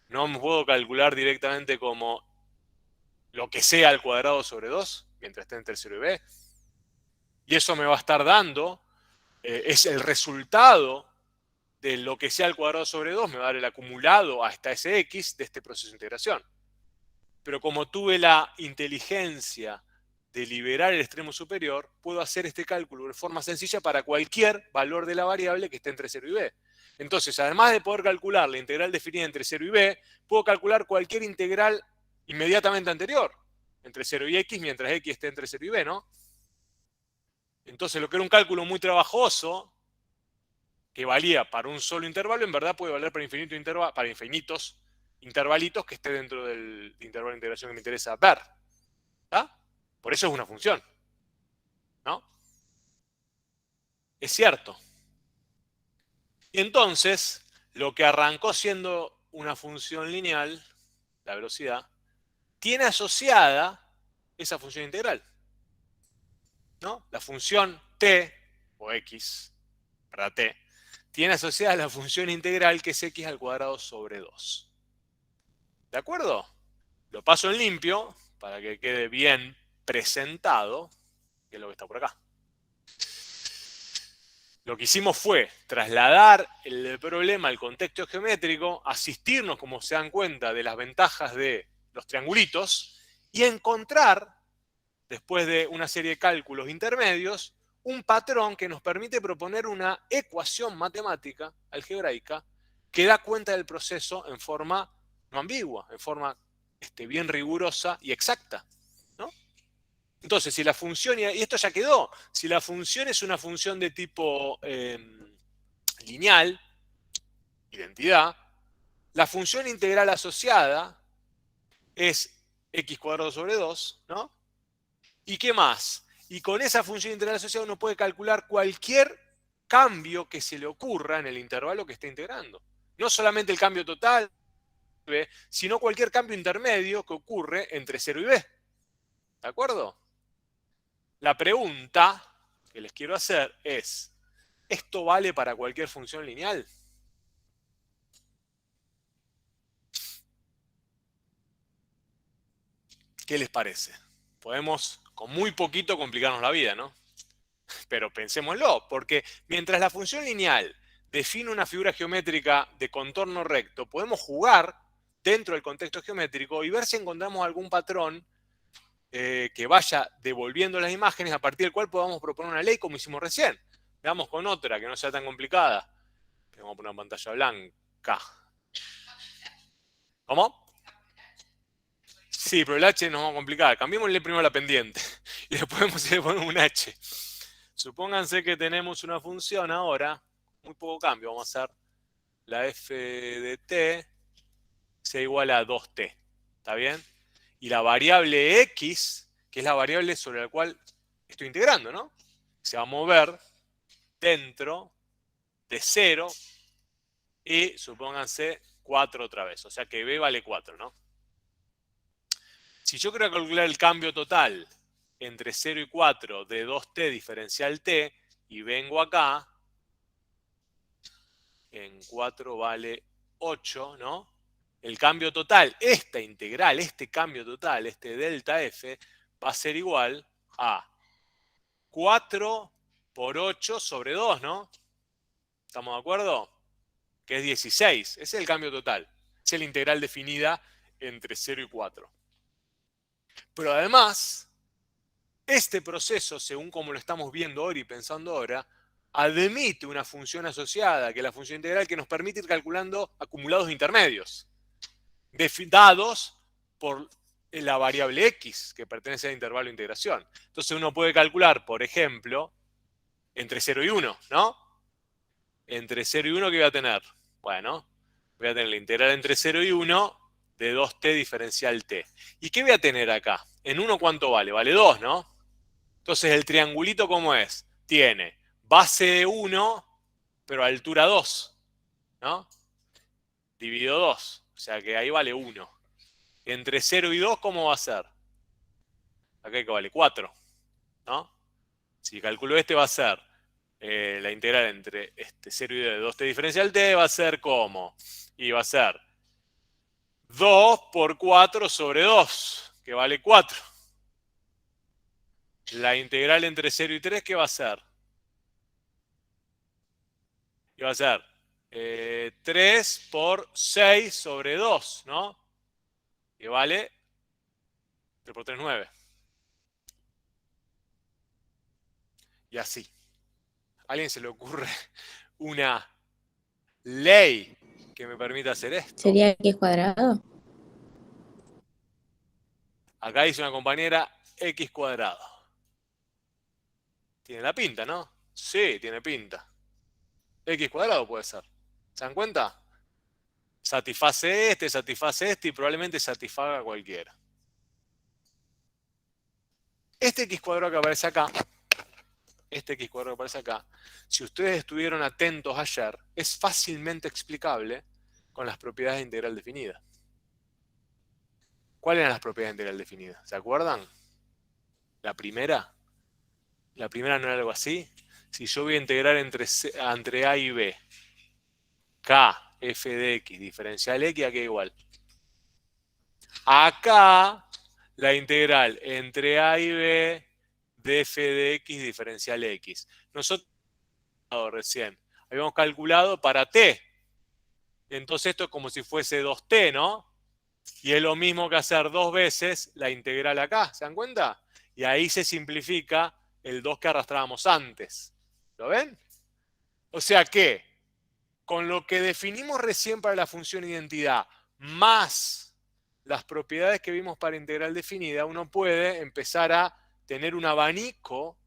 no me puedo calcular directamente como lo que sea al cuadrado sobre 2, mientras esté entre 0 y B. Y eso me va a estar dando, es el resultado de lo que sea al cuadrado sobre 2, me va a dar el acumulado hasta ese X de este proceso de integración. Pero como tuve la inteligencia de liberar el extremo superior, puedo hacer este cálculo de forma sencilla para cualquier valor de la variable que esté entre 0 y B. Entonces, además de poder calcular la integral definida entre 0 y B, puedo calcular cualquier integral inmediatamente anterior. entre 0 y x, mientras x esté entre 0 y b, ¿no? Entonces, lo que era un cálculo muy trabajoso, que valía para un solo intervalo, en verdad puede valer para infinitos intervalitos que esté dentro del intervalo de integración que me interesa ver. ¿Está? Por eso es una función, ¿no? Es cierto. Y entonces, lo que arrancó siendo una función lineal, la velocidad, tiene asociada esa función integral, ¿no? La función t, o x, para t, tiene asociada la función integral que es x al cuadrado sobre 2. ¿De acuerdo? Lo paso en limpio para que quede bien presentado, que es lo que está por acá. Lo que hicimos fue trasladar el problema al contexto geométrico, asistirnos, como se dan cuenta, de las ventajas de los triangulitos y encontrar, después de una serie de cálculos intermedios, un patrón que nos permite proponer una ecuación matemática, algebraica, que da cuenta del proceso en forma no ambigua, en forma bien rigurosa y exacta, ¿no? Entonces, si la función, y esto ya quedó, si la función es una función de tipo lineal, identidad, la función integral asociada es x cuadrado sobre 2, ¿no? ¿Y qué más? Y con esa función integral asociada uno puede calcular cualquier cambio que se le ocurra en el intervalo que esté integrando. No solamente el cambio total, sino cualquier cambio intermedio que ocurre entre 0 y b. ¿De acuerdo? La pregunta que les quiero hacer es, ¿esto vale para cualquier función lineal? ¿Qué les parece? Podemos con muy poquito complicarnos la vida, ¿no? Pero pensémoslo, porque mientras la función lineal define una figura geométrica de contorno recto, podemos jugar dentro del contexto geométrico y ver si encontramos algún patrón que vaya devolviendo las imágenes a partir del cual podamos proponer una ley como hicimos recién. Veamos con otra que no sea tan complicada. Vamos a poner una pantalla blanca. ¿Cómo? Sí, pero el H nos va a complicar. Cambiémosle primero la pendiente. Y después le ponemos un H. Supónganse que tenemos una función ahora, muy poco cambio, vamos a hacer la f de t sea igual a 2t. ¿Está bien? Y la variable x, que es la variable sobre la cual estoy integrando, ¿no? Se va a mover dentro de 0 y supónganse 4 otra vez. O sea que b vale 4, ¿no? Si yo quiero calcular el cambio total entre 0 y 4 de 2t diferencial t, y vengo acá, en 4 vale 8, ¿no? El cambio total, esta integral, este cambio total, este delta f, va a ser igual a 4 por 8 sobre 2, ¿no? ¿Estamos de acuerdo? Que es 16. Ese es el cambio total. Esa es la integral definida entre 0 y 4. Pero además, este proceso, según como lo estamos viendo ahora y pensando ahora, admite una función asociada, que es la función integral, que nos permite ir calculando acumulados intermedios, dados por la variable x, que pertenece al intervalo de integración. Entonces uno puede calcular, por ejemplo, entre 0 y 1, ¿no? Entre 0 y 1, ¿qué voy a tener? Bueno, voy a tener la integral entre 0 y 1 de 2t diferencial t. ¿Y qué voy a tener acá? En 1, ¿cuánto vale? Vale 2, ¿no? Entonces, ¿el triangulito cómo es? Tiene base 1, pero altura 2, ¿no? Dividido 2, o sea que ahí vale 1. Entre 0 y 2, ¿cómo va a ser? Acá que vale 4, ¿no? Si calculo este va a ser la integral entre 0 y 2t diferencial t, va a ser ¿cómo? Y va a ser 2 por 4 sobre 2, que vale 4. La integral entre 0 y 3, ¿qué va a ser? Y va a ser 3 por 6 sobre 2, ¿no? Que vale 3 por 3, 9. Y así. ¿A alguien se le ocurre una ley que me permita hacer esto? ¿Sería x cuadrado? Acá dice una compañera x cuadrado. Tiene la pinta, ¿no? Sí, tiene pinta. X cuadrado puede ser. ¿Se dan cuenta? Satisface este y probablemente satisfaga cualquiera. Este x cuadrado que aparece acá, si ustedes estuvieron atentos ayer, es fácilmente explicable con las propiedades de integral definida. ¿Cuáles eran las propiedades de integral definida? ¿Se acuerdan? La primera no era algo así. Si yo voy a integrar entre A y B, K, f de x, diferencial x, ¿a qué igual? Acá, la integral entre A y B de f de x, diferencial x. Nosotros, recién, habíamos calculado para t. Entonces esto es como si fuese 2t, ¿no? Y es lo mismo que hacer 2 veces la integral acá, ¿se dan cuenta? Y ahí se simplifica el 2 que arrastrábamos antes. ¿Lo ven? O sea que, con lo que definimos recién para la función identidad, más las propiedades que vimos para integral definida, uno puede empezar a tener un abanico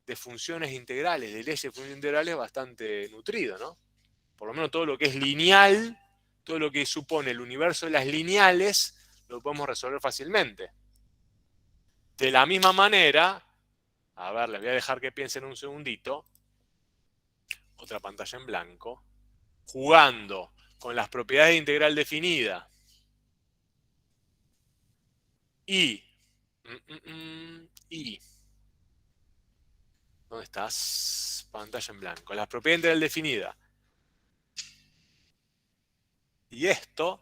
de funciones integrales, de leyes de funciones integrales bastante nutrido, ¿no? Por lo menos todo lo que es lineal, todo lo que supone el universo de las lineales, lo podemos resolver fácilmente. De la misma manera, a ver, les voy a dejar que piensen un segundito, otra pantalla en blanco, jugando con las propiedades de integral definida y ¿dónde estás? Pantalla en blanco. Las propiedades de integral definida y esto,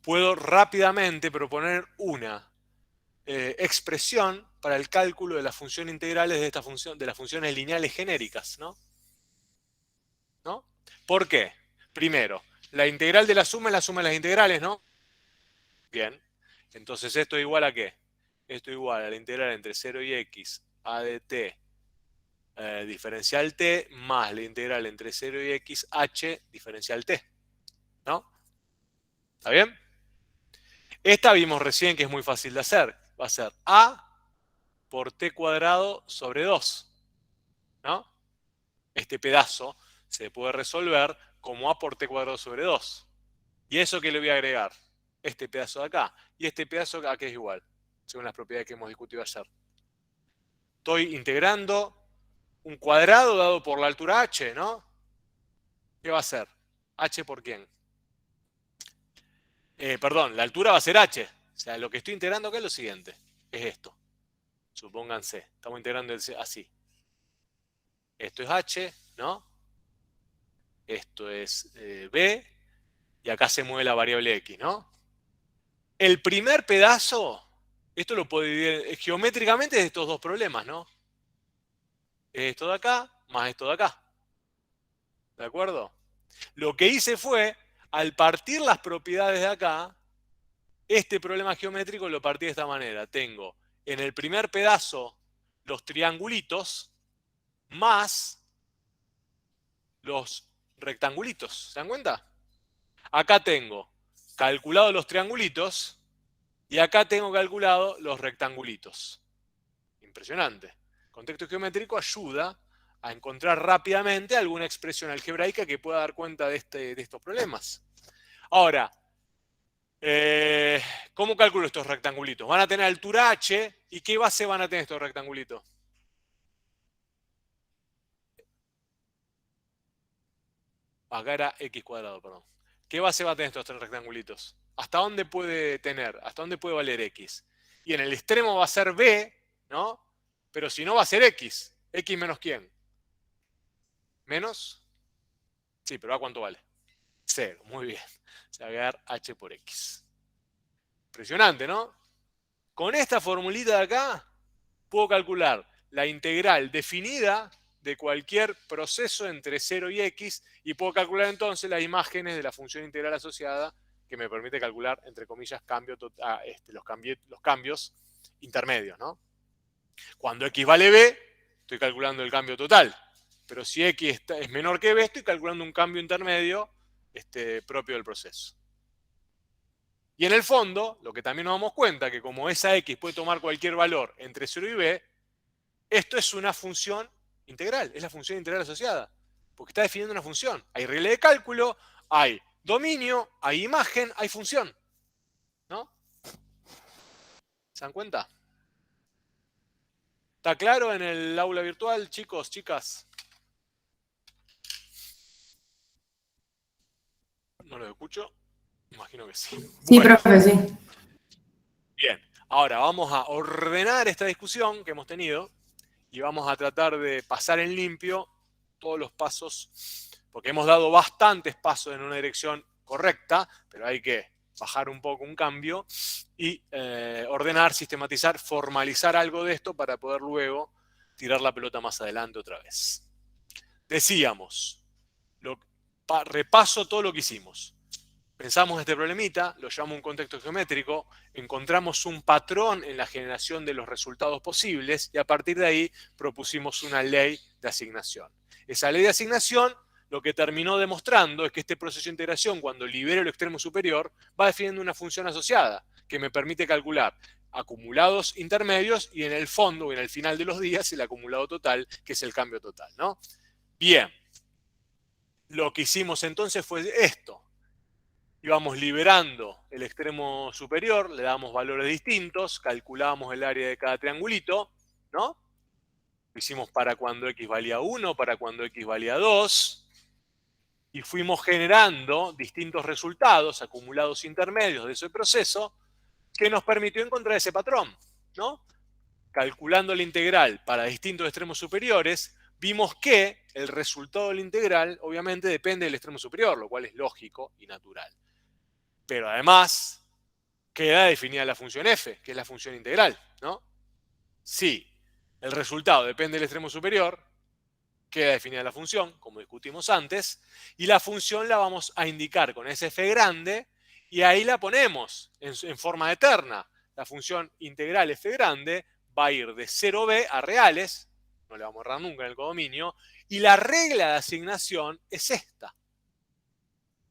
puedo rápidamente proponer una expresión para el cálculo de las funciones integrales de esta función, de las funciones lineales genéricas, ¿no? ¿No? ¿Por qué? Primero, la integral de la suma es la suma de las integrales, ¿no? Bien. Entonces, ¿esto es igual a qué? Esto es igual a la integral entre 0 y x a de t diferencial t más la integral entre 0 y x h diferencial t. ¿No? ¿Está bien? Esta vimos recién que es muy fácil de hacer. Va a ser a por t cuadrado sobre 2. ¿No? Este pedazo se puede resolver como a por t cuadrado sobre 2. ¿Y eso qué le voy a agregar? Este pedazo de acá. Y este pedazo de acá que es igual, según las propiedades que hemos discutido ayer. Estoy integrando un cuadrado dado por la altura h, ¿no? ¿Qué va a ser? ¿H por quién? Perdón, la altura va a ser h. O sea, lo que estoy integrando acá es lo siguiente. Es esto. Supónganse. Estamos integrando así. Esto es h, ¿no? Esto es b. Y acá se mueve la variable x, ¿no? El primer pedazo, esto lo puedo dividir geométricamente de estos dos problemas, ¿no? Esto de acá más esto de acá. ¿De acuerdo? Lo que hice fue, al partir las propiedades de acá, este problema geométrico lo partí de esta manera. Tengo en el primer pedazo los triangulitos más los rectangulitos. ¿Se dan cuenta? Acá tengo calculado los triangulitos y acá tengo calculado los rectangulitos. Impresionante. El contexto geométrico ayuda a encontrar rápidamente alguna expresión algebraica que pueda dar cuenta de estos problemas. Ahora, ¿cómo calculo estos rectangulitos? Van a tener altura h, ¿y qué base van a tener estos rectangulitos? Acá era x cuadrado, perdón. ¿Qué base va a tener estos tres rectangulitos? ¿Hasta dónde puede tener? ¿Hasta dónde puede valer x? Y en el extremo va a ser b, ¿no? Pero si no va a ser x. ¿X menos quién? ¿Menos? Sí, pero ¿a cuánto vale? 0, muy bien. Se va a quedar h por x. Impresionante, ¿no? Con esta formulita de acá, puedo calcular la integral definida de cualquier proceso entre 0 y x, y puedo calcular entonces las imágenes de la función integral asociada, que me permite calcular, entre comillas, los cambios intermedios, ¿no? Cuando x vale b, estoy calculando el cambio total. Pero si X es menor que B, estoy calculando un cambio intermedio propio del proceso. Y en el fondo, lo que también nos damos cuenta, que como esa X puede tomar cualquier valor entre 0 y B, esto es una función integral, es la función integral asociada, porque está definiendo una función. Hay regla de cálculo, hay dominio, hay imagen, hay función. ¿No? ¿Se dan cuenta? ¿Está claro en el aula virtual, chicos, chicas? No lo escucho. Imagino que sí. Sí, Bueno, profe, sí. bien. Ahora vamos a ordenar esta discusión que hemos tenido y vamos a tratar de pasar en limpio todos los pasos, porque hemos dado bastantes pasos en una dirección correcta, pero hay que bajar un poco un cambio y ordenar, sistematizar, formalizar algo de esto para poder luego tirar la pelota más adelante otra vez. Decíamos, repaso todo lo que hicimos. Pensamos este problemita, lo llamamos un contexto geométrico, encontramos un patrón en la generación de los resultados posibles y a partir de ahí propusimos una ley de asignación. Esa ley de asignación lo que terminó demostrando es que este proceso de integración, cuando libero el extremo superior, va definiendo una función asociada que me permite calcular acumulados intermedios y en el fondo o en el final de los días el acumulado total, que es el cambio total, ¿no? Bien, lo que hicimos entonces fue esto. Íbamos liberando el extremo superior, le damos valores distintos, calculábamos el área de cada triangulito, ¿no? Lo hicimos para cuando X valía 1, para cuando X valía 2, y fuimos generando distintos resultados, acumulados intermedios de ese proceso, que nos permitió encontrar ese patrón, ¿no? Calculando la integral para distintos extremos superiores, vimos que el resultado de la integral, obviamente, depende del extremo superior, lo cual es lógico y natural. Pero además, queda definida la función f, que es la función integral, ¿no? Si el resultado depende del extremo superior, queda definida la función, como discutimos antes, y la función la vamos a indicar con ese f grande, y ahí la ponemos en forma eterna. La función integral f grande va a ir de 0b a reales, no le vamos a errar nunca en el codominio, y la regla de asignación es esta.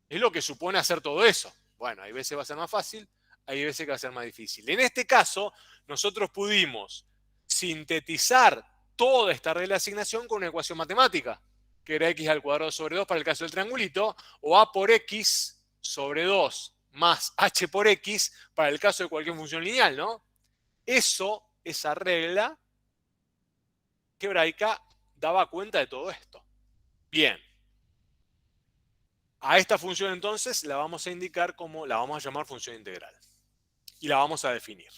Es lo que supone hacer todo eso. Bueno, hay veces va a ser más fácil, hay veces que va a ser más difícil. En este caso, nosotros pudimos sintetizar toda esta regla de asignación con una ecuación matemática, que era x al cuadrado sobre 2 para el caso del triangulito, o a por x sobre 2 más h por x para el caso de cualquier función lineal, ¿no? Esa regla algebraica daba cuenta de todo esto. Bien. A esta función entonces la vamos a indicar como, la vamos a llamar función integral. Y la vamos a definir.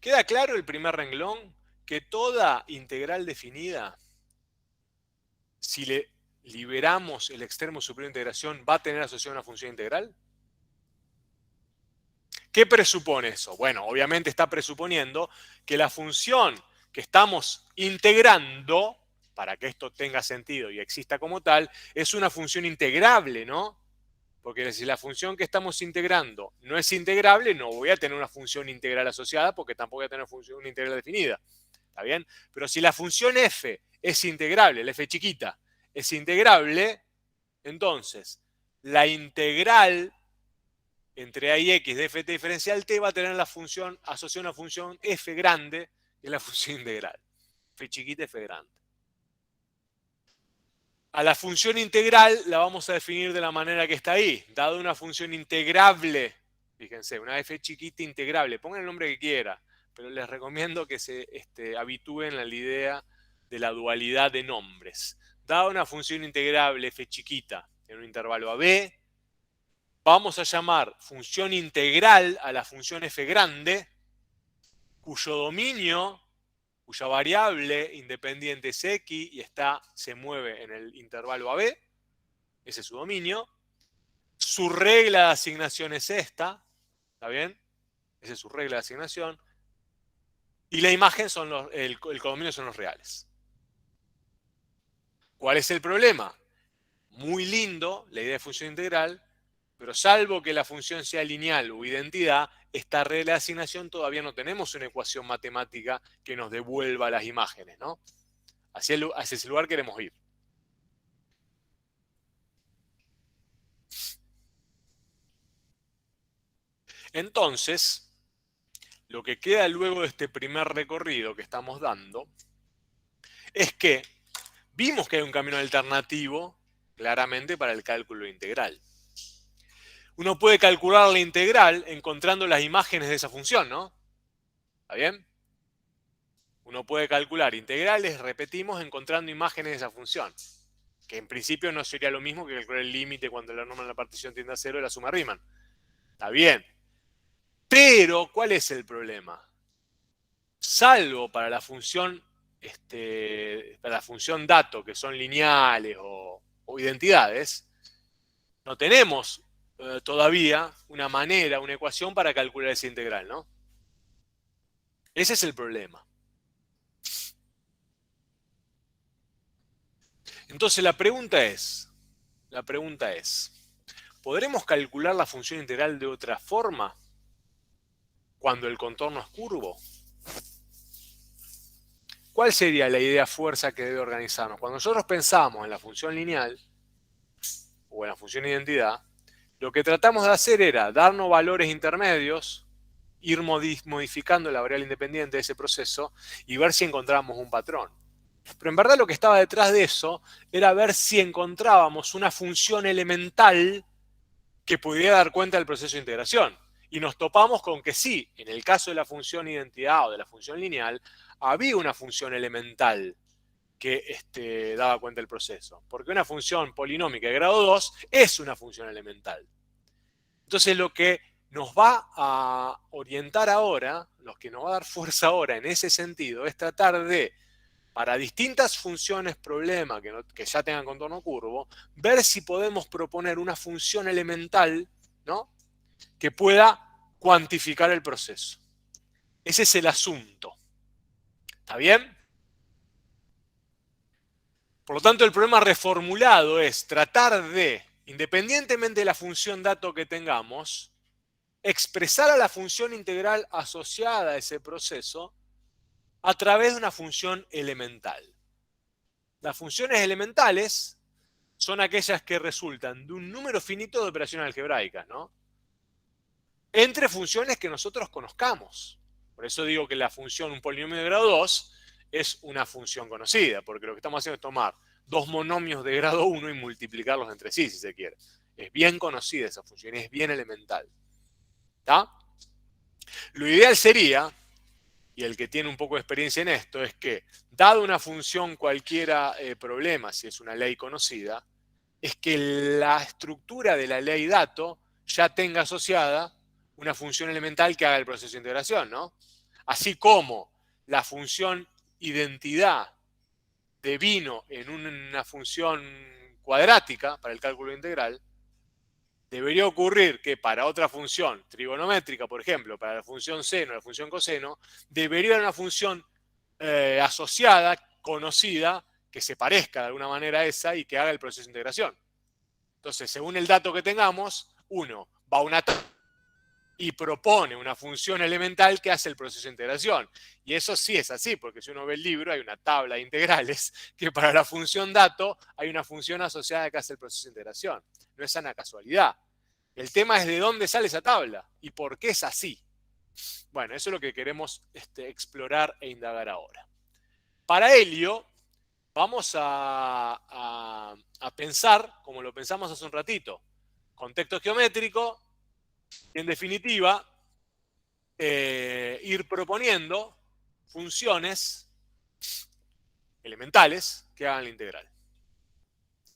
¿Queda claro el primer renglón? Que toda integral definida, si le liberamos el extremo superior de integración, va a tener asociada una función integral. ¿Qué presupone eso? Bueno, obviamente está presuponiendo que la función que estamos integrando, para que esto tenga sentido y exista como tal, es una función integrable, ¿no? Porque si la función que estamos integrando no es integrable, no voy a tener una función integral asociada porque tampoco voy a tener una integral definida. ¿Está bien? Pero si la función f es integrable, la f chiquita, es integrable, entonces la integral entre a y x de f diferencial t va a tener la función asociada a una función f grande, que es la función integral. F chiquita, f grande. A la función integral la vamos a definir de la manera que está ahí, dado una función integrable. Fíjense, una f chiquita integrable. Pongan el nombre que quiera, pero les recomiendo que se habitúen a la idea de la dualidad de nombres. Dada una función integrable f chiquita en un intervalo AB, vamos a llamar función integral a la función f grande, cuyo dominio, cuya variable independiente es x y se mueve en el intervalo AB, ese es su dominio. Su regla de asignación es esta, ¿está bien? Esa es su regla de asignación. Y la imagen el codominio son los reales. ¿Cuál es el problema? Muy lindo la idea de función integral, Pero salvo que la función sea lineal o identidad, esta regla de asignación todavía no tenemos una ecuación matemática que nos devuelva las imágenes, ¿no? Hacia ese lugar queremos ir. Entonces, lo que queda luego de este primer recorrido que estamos dando es que vimos que hay un camino alternativo claramente para el cálculo integral. Uno puede calcular la integral encontrando las imágenes de esa función, ¿no? ¿Está bien? Uno puede calcular integrales, repetimos, encontrando imágenes de esa función. Que en principio no sería lo mismo que calcular el límite cuando la norma en la partición tiende a 0 de la suma Riemann. Está bien. Pero, ¿cuál es el problema? Salvo para la función, dato, que son lineales o identidades, no tenemos todavía una manera, una ecuación para calcular esa integral, ¿no? Ese es el problema. Entonces la pregunta es, ¿podremos calcular la función integral de otra forma cuando el contorno es curvo? ¿Cuál sería la idea fuerza que debe organizarnos? Cuando nosotros pensamos en la función lineal o en la función identidad, lo que tratamos de hacer era darnos valores intermedios, ir modificando la variable independiente de ese proceso y ver si encontrábamos un patrón. Pero en verdad lo que estaba detrás de eso era ver si encontrábamos una función elemental que pudiera dar cuenta del proceso de integración. Y nos topamos con que sí, en el caso de la función identidad o de la función lineal, había una función elemental que daba cuenta del proceso. Porque una función polinómica de grado 2 es una función elemental. Entonces lo que nos va a orientar ahora, lo que nos va a dar fuerza ahora en ese sentido, es tratar de, para distintas funciones problema que ya tengan contorno curvo, ver si podemos proponer una función elemental, ¿no?, que pueda cuantificar el proceso. Ese es el asunto. ¿Está bien? Por lo tanto, el problema reformulado es tratar de, independientemente de la función dato que tengamos, expresar a la función integral asociada a ese proceso a través de una función elemental. Las funciones elementales son aquellas que resultan de un número finito de operaciones algebraicas, ¿no?, entre funciones que nosotros conozcamos. Por eso digo que la función, un polinomio de grado 2, es una función conocida, porque lo que estamos haciendo es tomar dos monomios de grado 1 y multiplicarlos entre sí, si se quiere. Es bien conocida esa función, es bien elemental. ¿Está? Lo ideal sería, y el que tiene un poco de experiencia en esto, es que, dado una función cualquiera problema, si es una ley conocida, es que la estructura de la ley dato ya tenga asociada una función elemental que haga el proceso de integración, ¿no? Así como la función identidad devino en una función cuadrática para el cálculo integral, debería ocurrir que para otra función trigonométrica, por ejemplo, para la función seno, la función coseno, debería haber una función asociada, conocida, que se parezca de alguna manera a esa y que haga el proceso de integración. Entonces, según el dato que tengamos, uno va a una y propone una función elemental que hace el proceso de integración. Y eso sí es así, porque si uno ve el libro, hay una tabla de integrales que para la función dato hay una función asociada que hace el proceso de integración. No es una casualidad. El tema es de dónde sale esa tabla y por qué es así. Bueno, eso es lo que queremos explorar e indagar ahora. Para ello, vamos a pensar, como lo pensamos hace un ratito, contexto geométrico, y en definitiva, ir proponiendo funciones elementales que hagan la integral.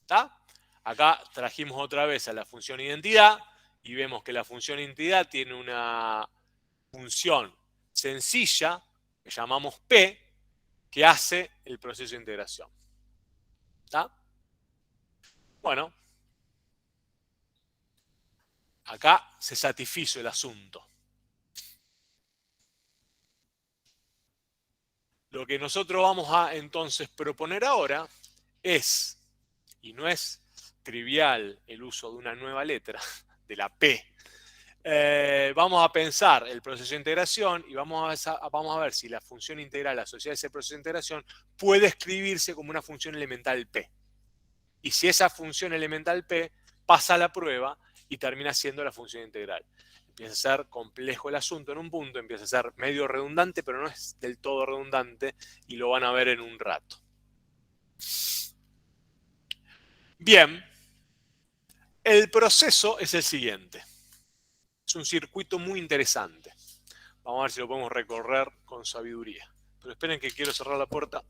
¿Está? Acá trajimos otra vez a la función identidad y vemos que la función identidad tiene una función sencilla que llamamos P, que hace el proceso de integración. ¿Está? Bueno, acá se satisfizo el asunto. Lo que nosotros vamos a entonces proponer ahora es, y no es trivial el uso de una nueva letra la P. Vamos a pensar el proceso de integración y vamos a ver si la función integral asociada a ese proceso de integración puede escribirse como una función elemental P. Y si esa función elemental P pasa la prueba y termina siendo la función integral. Empieza a ser complejo el asunto en un punto, empieza a ser medio redundante, pero no es del todo redundante y lo van a ver en un rato. Bien, el proceso es el siguiente. Es un circuito muy interesante. Vamos a ver si lo podemos recorrer con sabiduría. Pero esperen que quiero cerrar la puerta.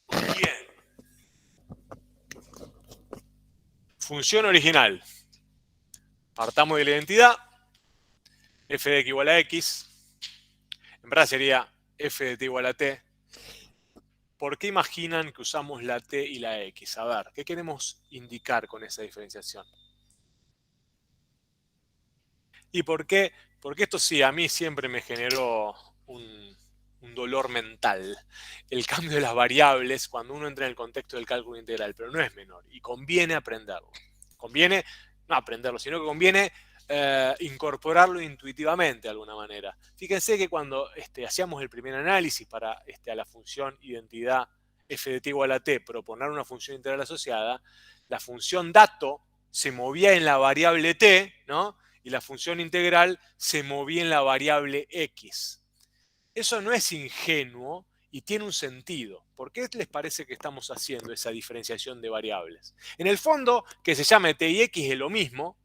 Bien. Función original. Partamos de la identidad. F de x igual a x. En verdad sería f de t igual a t. ¿Por qué imaginan que usamos la t y la x? A ver, ¿qué queremos indicar con esa diferenciación? ¿Y por qué? Porque esto sí, a mí siempre me generó un dolor mental. El cambio de las variables cuando uno entra en el contexto del cálculo integral, pero no es menor. Y conviene aprenderlo. Conviene, no aprenderlo, sino que conviene incorporarlo intuitivamente de alguna manera. Fíjense que cuando hacíamos el primer análisis para a la función identidad f de t igual a t, proponer una función integral asociada, la función dato se movía en la variable t, ¿no? Y la función integral se movía en la variable x. Eso no es ingenuo y tiene un sentido. ¿Por qué les parece que estamos haciendo esa diferenciación de variables? En el fondo, que se llame t y x es lo mismo,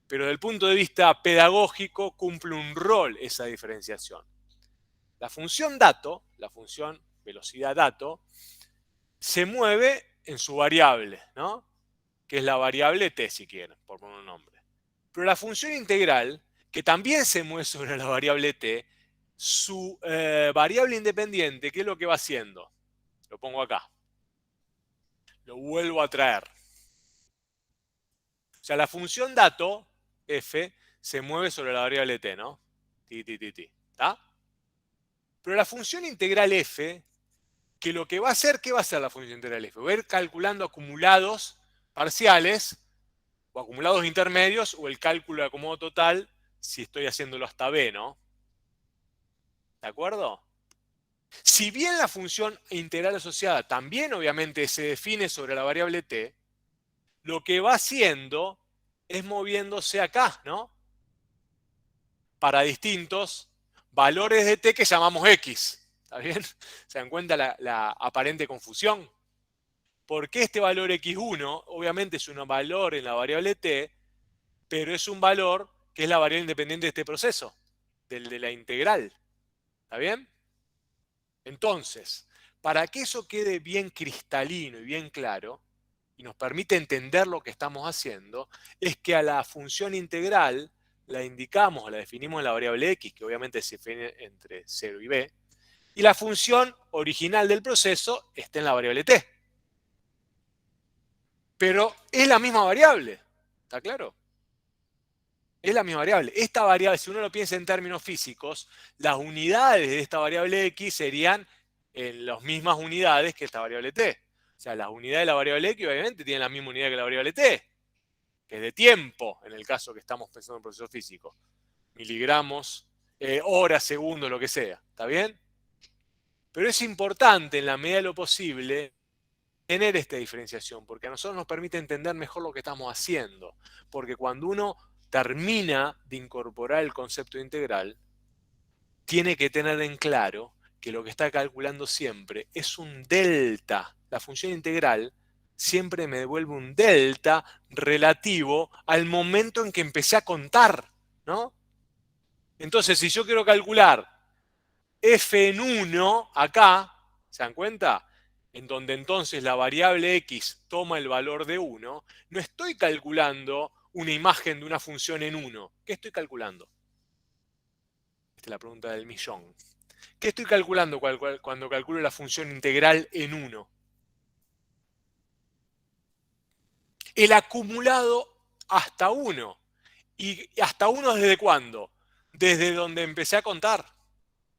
pero desde el punto de vista pedagógico cumple un rol esa diferenciación. La función dato, la función velocidad dato, se mueve en su variable, ¿no? Que es la variable t, si quieren, por poner un nombre. Pero la función integral, que también se mueve sobre la variable t, su variable independiente, ¿qué es lo que va haciendo? Lo pongo acá. Lo vuelvo a traer. O sea, la función dato, f, se mueve sobre la variable t, ¿no? ¿Está? Pero la función integral f, que lo que va a hacer, ¿qué va a hacer la función integral f? Va a ir calculando acumulados parciales, o acumulados intermedios, o el cálculo de acomodo total, si estoy haciéndolo hasta b, ¿no? ¿De acuerdo? Si bien la función integral asociada también obviamente se define sobre la variable t, lo que va haciendo es moviéndose acá, ¿no? Para distintos valores de t que llamamos x. ¿Está bien? ¿Se dan cuenta la aparente confusión? Porque este valor x1 obviamente es un valor en la variable t, pero es un valor que es la variable independiente de este proceso, del de la integral. ¿Está bien? Entonces, para que eso quede bien cristalino y bien claro, y nos permite entender lo que estamos haciendo, es que a la función integral la indicamos, la definimos en la variable x, que obviamente se define entre 0 y b, y la función original del proceso está en la variable t. Pero es la misma variable, ¿está claro? Es la misma variable. Esta variable, si uno lo piensa en términos físicos, las unidades de esta variable x serían en las mismas unidades que esta variable t. O sea, las unidades de la variable x obviamente tienen la misma unidad que la variable t, que es de tiempo, en el caso que estamos pensando en proceso físico. Miligramos, horas, segundos, lo que sea. ¿Está bien? Pero es importante, en la medida de lo posible, tener esta diferenciación, porque a nosotros nos permite entender mejor lo que estamos haciendo. Porque cuando uno termina de incorporar el concepto de integral, tiene que tener en claro que lo que está calculando siempre es un delta. La función integral siempre me devuelve un delta relativo al momento en que empecé a contar, ¿no? Entonces, si yo quiero calcular f en 1 acá, ¿se dan cuenta? En donde entonces la variable x toma el valor de 1, no estoy calculando una imagen de una función en 1. ¿Qué estoy calculando? Esta es la pregunta del millón. ¿Qué estoy calculando cuando calculo la función integral en 1? El acumulado hasta 1. ¿Y hasta 1 desde cuándo? Desde donde empecé a contar.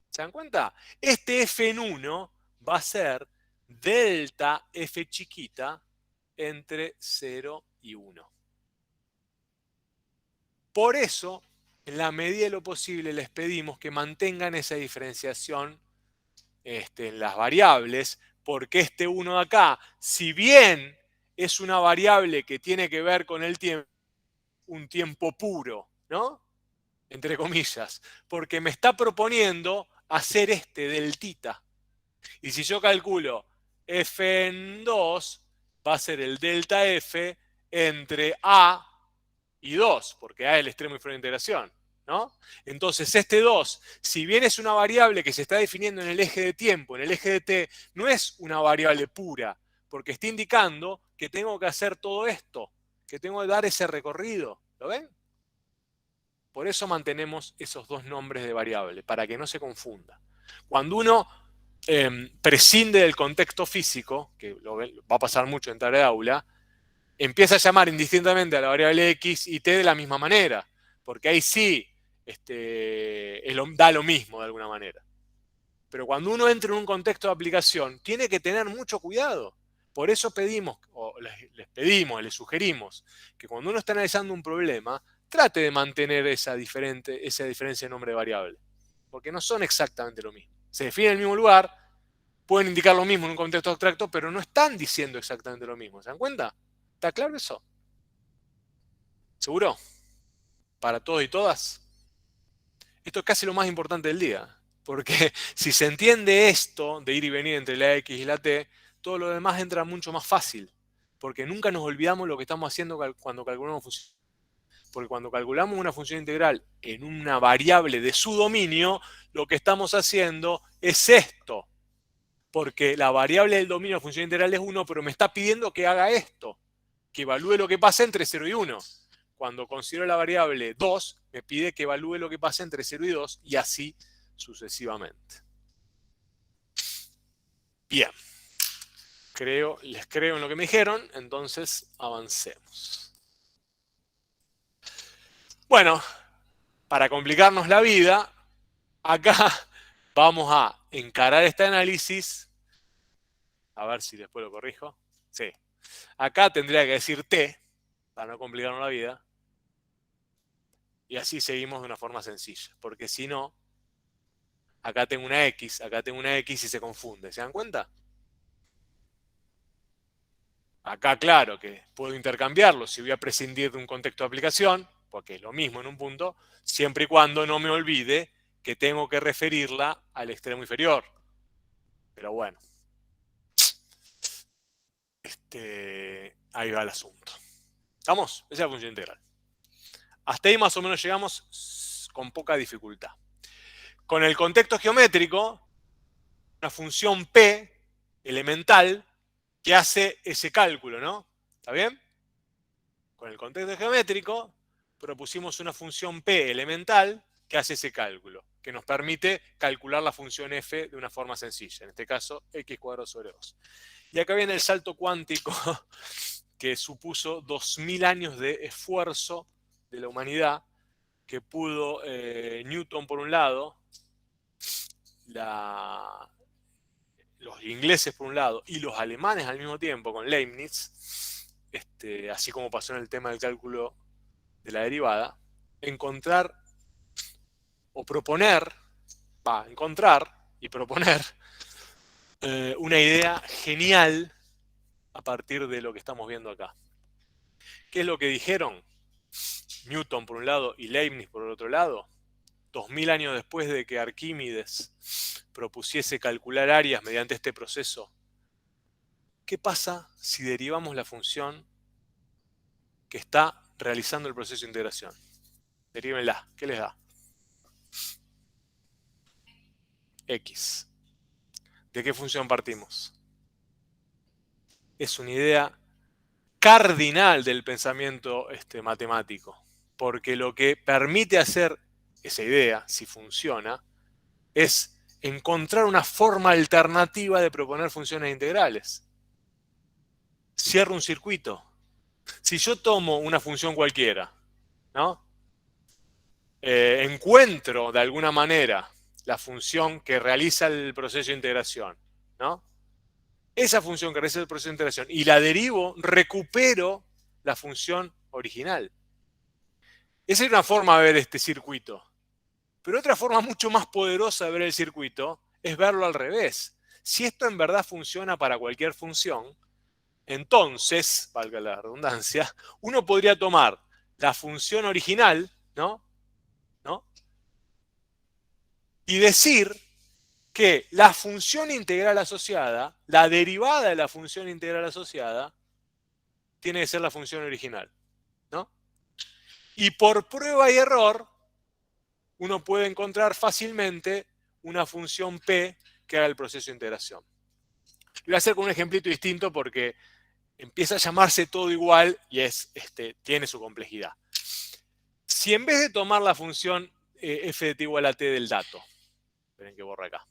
¿Se dan cuenta? Este f en 1 va a ser delta f chiquita entre 0 y 1. Por eso, en la medida de lo posible, les pedimos que mantengan esa diferenciación en las variables, porque este 1 de acá, si bien es una variable que tiene que ver con el tiempo, un tiempo puro, ¿no? Entre comillas, porque me está proponiendo hacer este deltita. Y si yo calculo f en 2, va a ser el delta f entre a y 2, porque a es el extremo inferior de integración, ¿no? Entonces este 2, si bien es una variable que se está definiendo en el eje de tiempo, en el eje de t, no es una variable pura, porque está indicando que tengo que hacer todo esto, que tengo que dar ese recorrido. ¿Lo ven? Por eso mantenemos esos dos nombres de variable, para que no se confunda. Cuando uno prescinde del contexto físico, que va a pasar mucho en tarea de aula, empieza a llamar indistintamente a la variable x y t de la misma manera, porque ahí sí da lo mismo de alguna manera. Pero cuando uno entra en un contexto de aplicación, tiene que tener mucho cuidado. Por eso pedimos, o les sugerimos, que cuando uno está analizando un problema, trate de mantener esa diferencia de nombre de variable, porque no son exactamente lo mismo. Se definen en el mismo lugar, pueden indicar lo mismo en un contexto abstracto, pero no están diciendo exactamente lo mismo. ¿Se dan cuenta? ¿Está claro eso? ¿Seguro? ¿Para todos y todas? Esto es casi lo más importante del día, porque si se entiende esto de ir y venir entre la x y la t, todo lo demás entra mucho más fácil, porque nunca nos olvidamos lo que estamos haciendo cuando calculamos función. Porque cuando calculamos una función integral en una variable de su dominio, lo que estamos haciendo es esto. Porque la variable del dominio de la función integral es 1, pero me está pidiendo que haga esto, que evalúe lo que pasa entre 0 y 1. Cuando considero la variable 2, me pide que evalúe lo que pasa entre 0 y 2, y así sucesivamente. Bien. Les creo en lo que me dijeron, entonces avancemos. Bueno, para complicarnos la vida, acá vamos a encarar este análisis. A ver si después lo corrijo. Sí. Acá tendría que decir t, para no complicarnos la vida. Y así seguimos de una forma sencilla. Porque si no, acá tengo una x y se confunde. ¿Se dan cuenta? Acá, claro que puedo intercambiarlo si voy a prescindir de un contexto de aplicación, porque es lo mismo en un punto, siempre y cuando no me olvide que tengo que referirla al extremo inferior. Pero bueno. Ahí va el asunto. ¿Estamos? Esa es la función integral. Hasta ahí más o menos llegamos con poca dificultad. Con el contexto geométrico, una función P elemental que hace ese cálculo, ¿no? ¿Está bien? Con el contexto geométrico propusimos una función P elemental que hace ese cálculo, que nos permite calcular la función f de una forma sencilla, en este caso x² sobre 2. Y acá viene el salto cuántico que supuso 2000 años de esfuerzo de la humanidad, que pudo Newton por un lado, los ingleses por un lado y los alemanes al mismo tiempo con Leibniz, así como pasó en el tema del cálculo de la derivada, encontrar o proponer, encontrar y proponer una idea genial a partir de lo que estamos viendo acá. ¿Qué es lo que dijeron Newton por un lado y Leibniz por el otro lado? 2000 años después de que Arquímedes propusiese calcular áreas mediante este proceso, ¿qué pasa si derivamos la función que está realizando el proceso de integración? Derívenla. ¿Qué les da? X. ¿De qué función partimos? Es una idea cardinal del pensamiento matemático, porque lo que permite hacer esa idea, si funciona, es encontrar una forma alternativa de proponer funciones integrales. Cierro un circuito. Si yo tomo una función cualquiera, ¿no? Encuentro de alguna manera la función que realiza el proceso de integración, ¿no? Esa función que realiza el proceso de integración y la derivo, recupero la función original. Esa es una forma de ver este circuito. Pero otra forma mucho más poderosa de ver el circuito es verlo al revés. Si esto en verdad funciona para cualquier función, entonces, valga la redundancia, uno podría tomar la función original, ¿no? Y decir que la función integral asociada, la derivada de la función integral asociada, tiene que ser la función original, ¿no? Y por prueba y error, uno puede encontrar fácilmente una función P que haga el proceso de integración. Lo voy a hacer con un ejemplito distinto porque empieza a llamarse todo igual y tiene su complejidad. Si en vez de tomar la función f de t igual a t del dato, esperen que borre acá.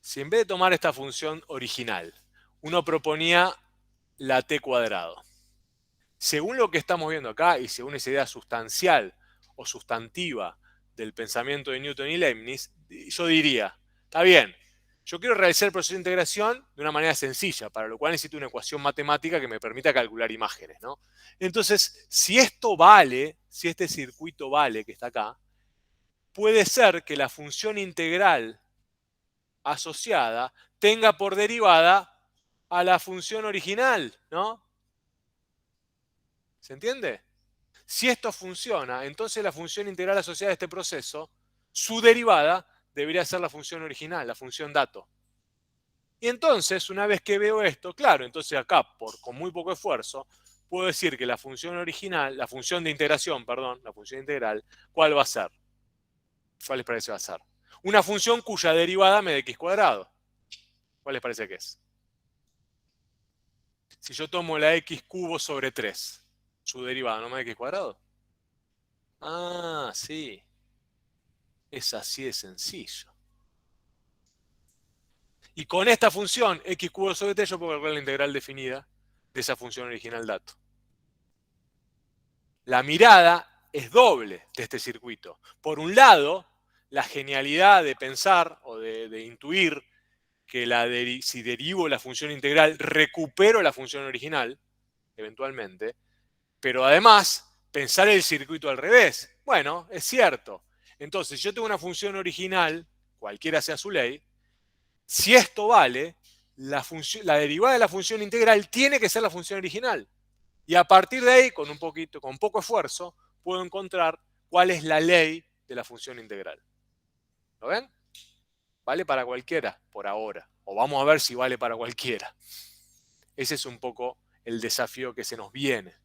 Si en vez de tomar esta función original, uno proponía la t cuadrado. Según lo que estamos viendo acá y según esa idea sustancial o sustantiva del pensamiento de Newton y Leibniz, yo diría, está bien, yo quiero realizar el proceso de integración de una manera sencilla, para lo cual necesito una ecuación matemática que me permita calcular imágenes, ¿no? Entonces, si esto vale, si este circuito vale, que está acá, puede ser que la función integral asociada tenga por derivada a la función original, ¿no? ¿Se entiende? Si esto funciona, entonces la función integral asociada a este proceso, su derivada debería ser la función original, la función dato. Y entonces, una vez que veo esto, claro, entonces acá, con muy poco esfuerzo, puedo decir que la función original, la función de integración, perdón, la función integral, ¿cuál va a ser? ¿Cuál les parece que va a ser? Una función cuya derivada me dé x cuadrado. ¿Cuál les parece que es? Si yo tomo la x cubo sobre 3, su derivada no me da x cuadrado. Ah, sí. Es así de sencillo. Y con esta función, x cubo sobre 3, yo puedo calcular la integral definida de esa función original dato. La mirada es doble de este circuito. Por un lado, la genialidad de pensar o de intuir que si derivo la función integral, recupero la función original, eventualmente. Pero además, pensar el circuito al revés. Bueno, es cierto. Entonces, si yo tengo una función original, cualquiera sea su ley, si esto vale, la derivada de la función integral tiene que ser la función original. Y a partir de ahí, con poco esfuerzo, puedo encontrar cuál es la ley de la función integral. ¿Lo ven? Vale para cualquiera, por ahora. O vamos a ver si vale para cualquiera. Ese es un poco el desafío que se nos viene.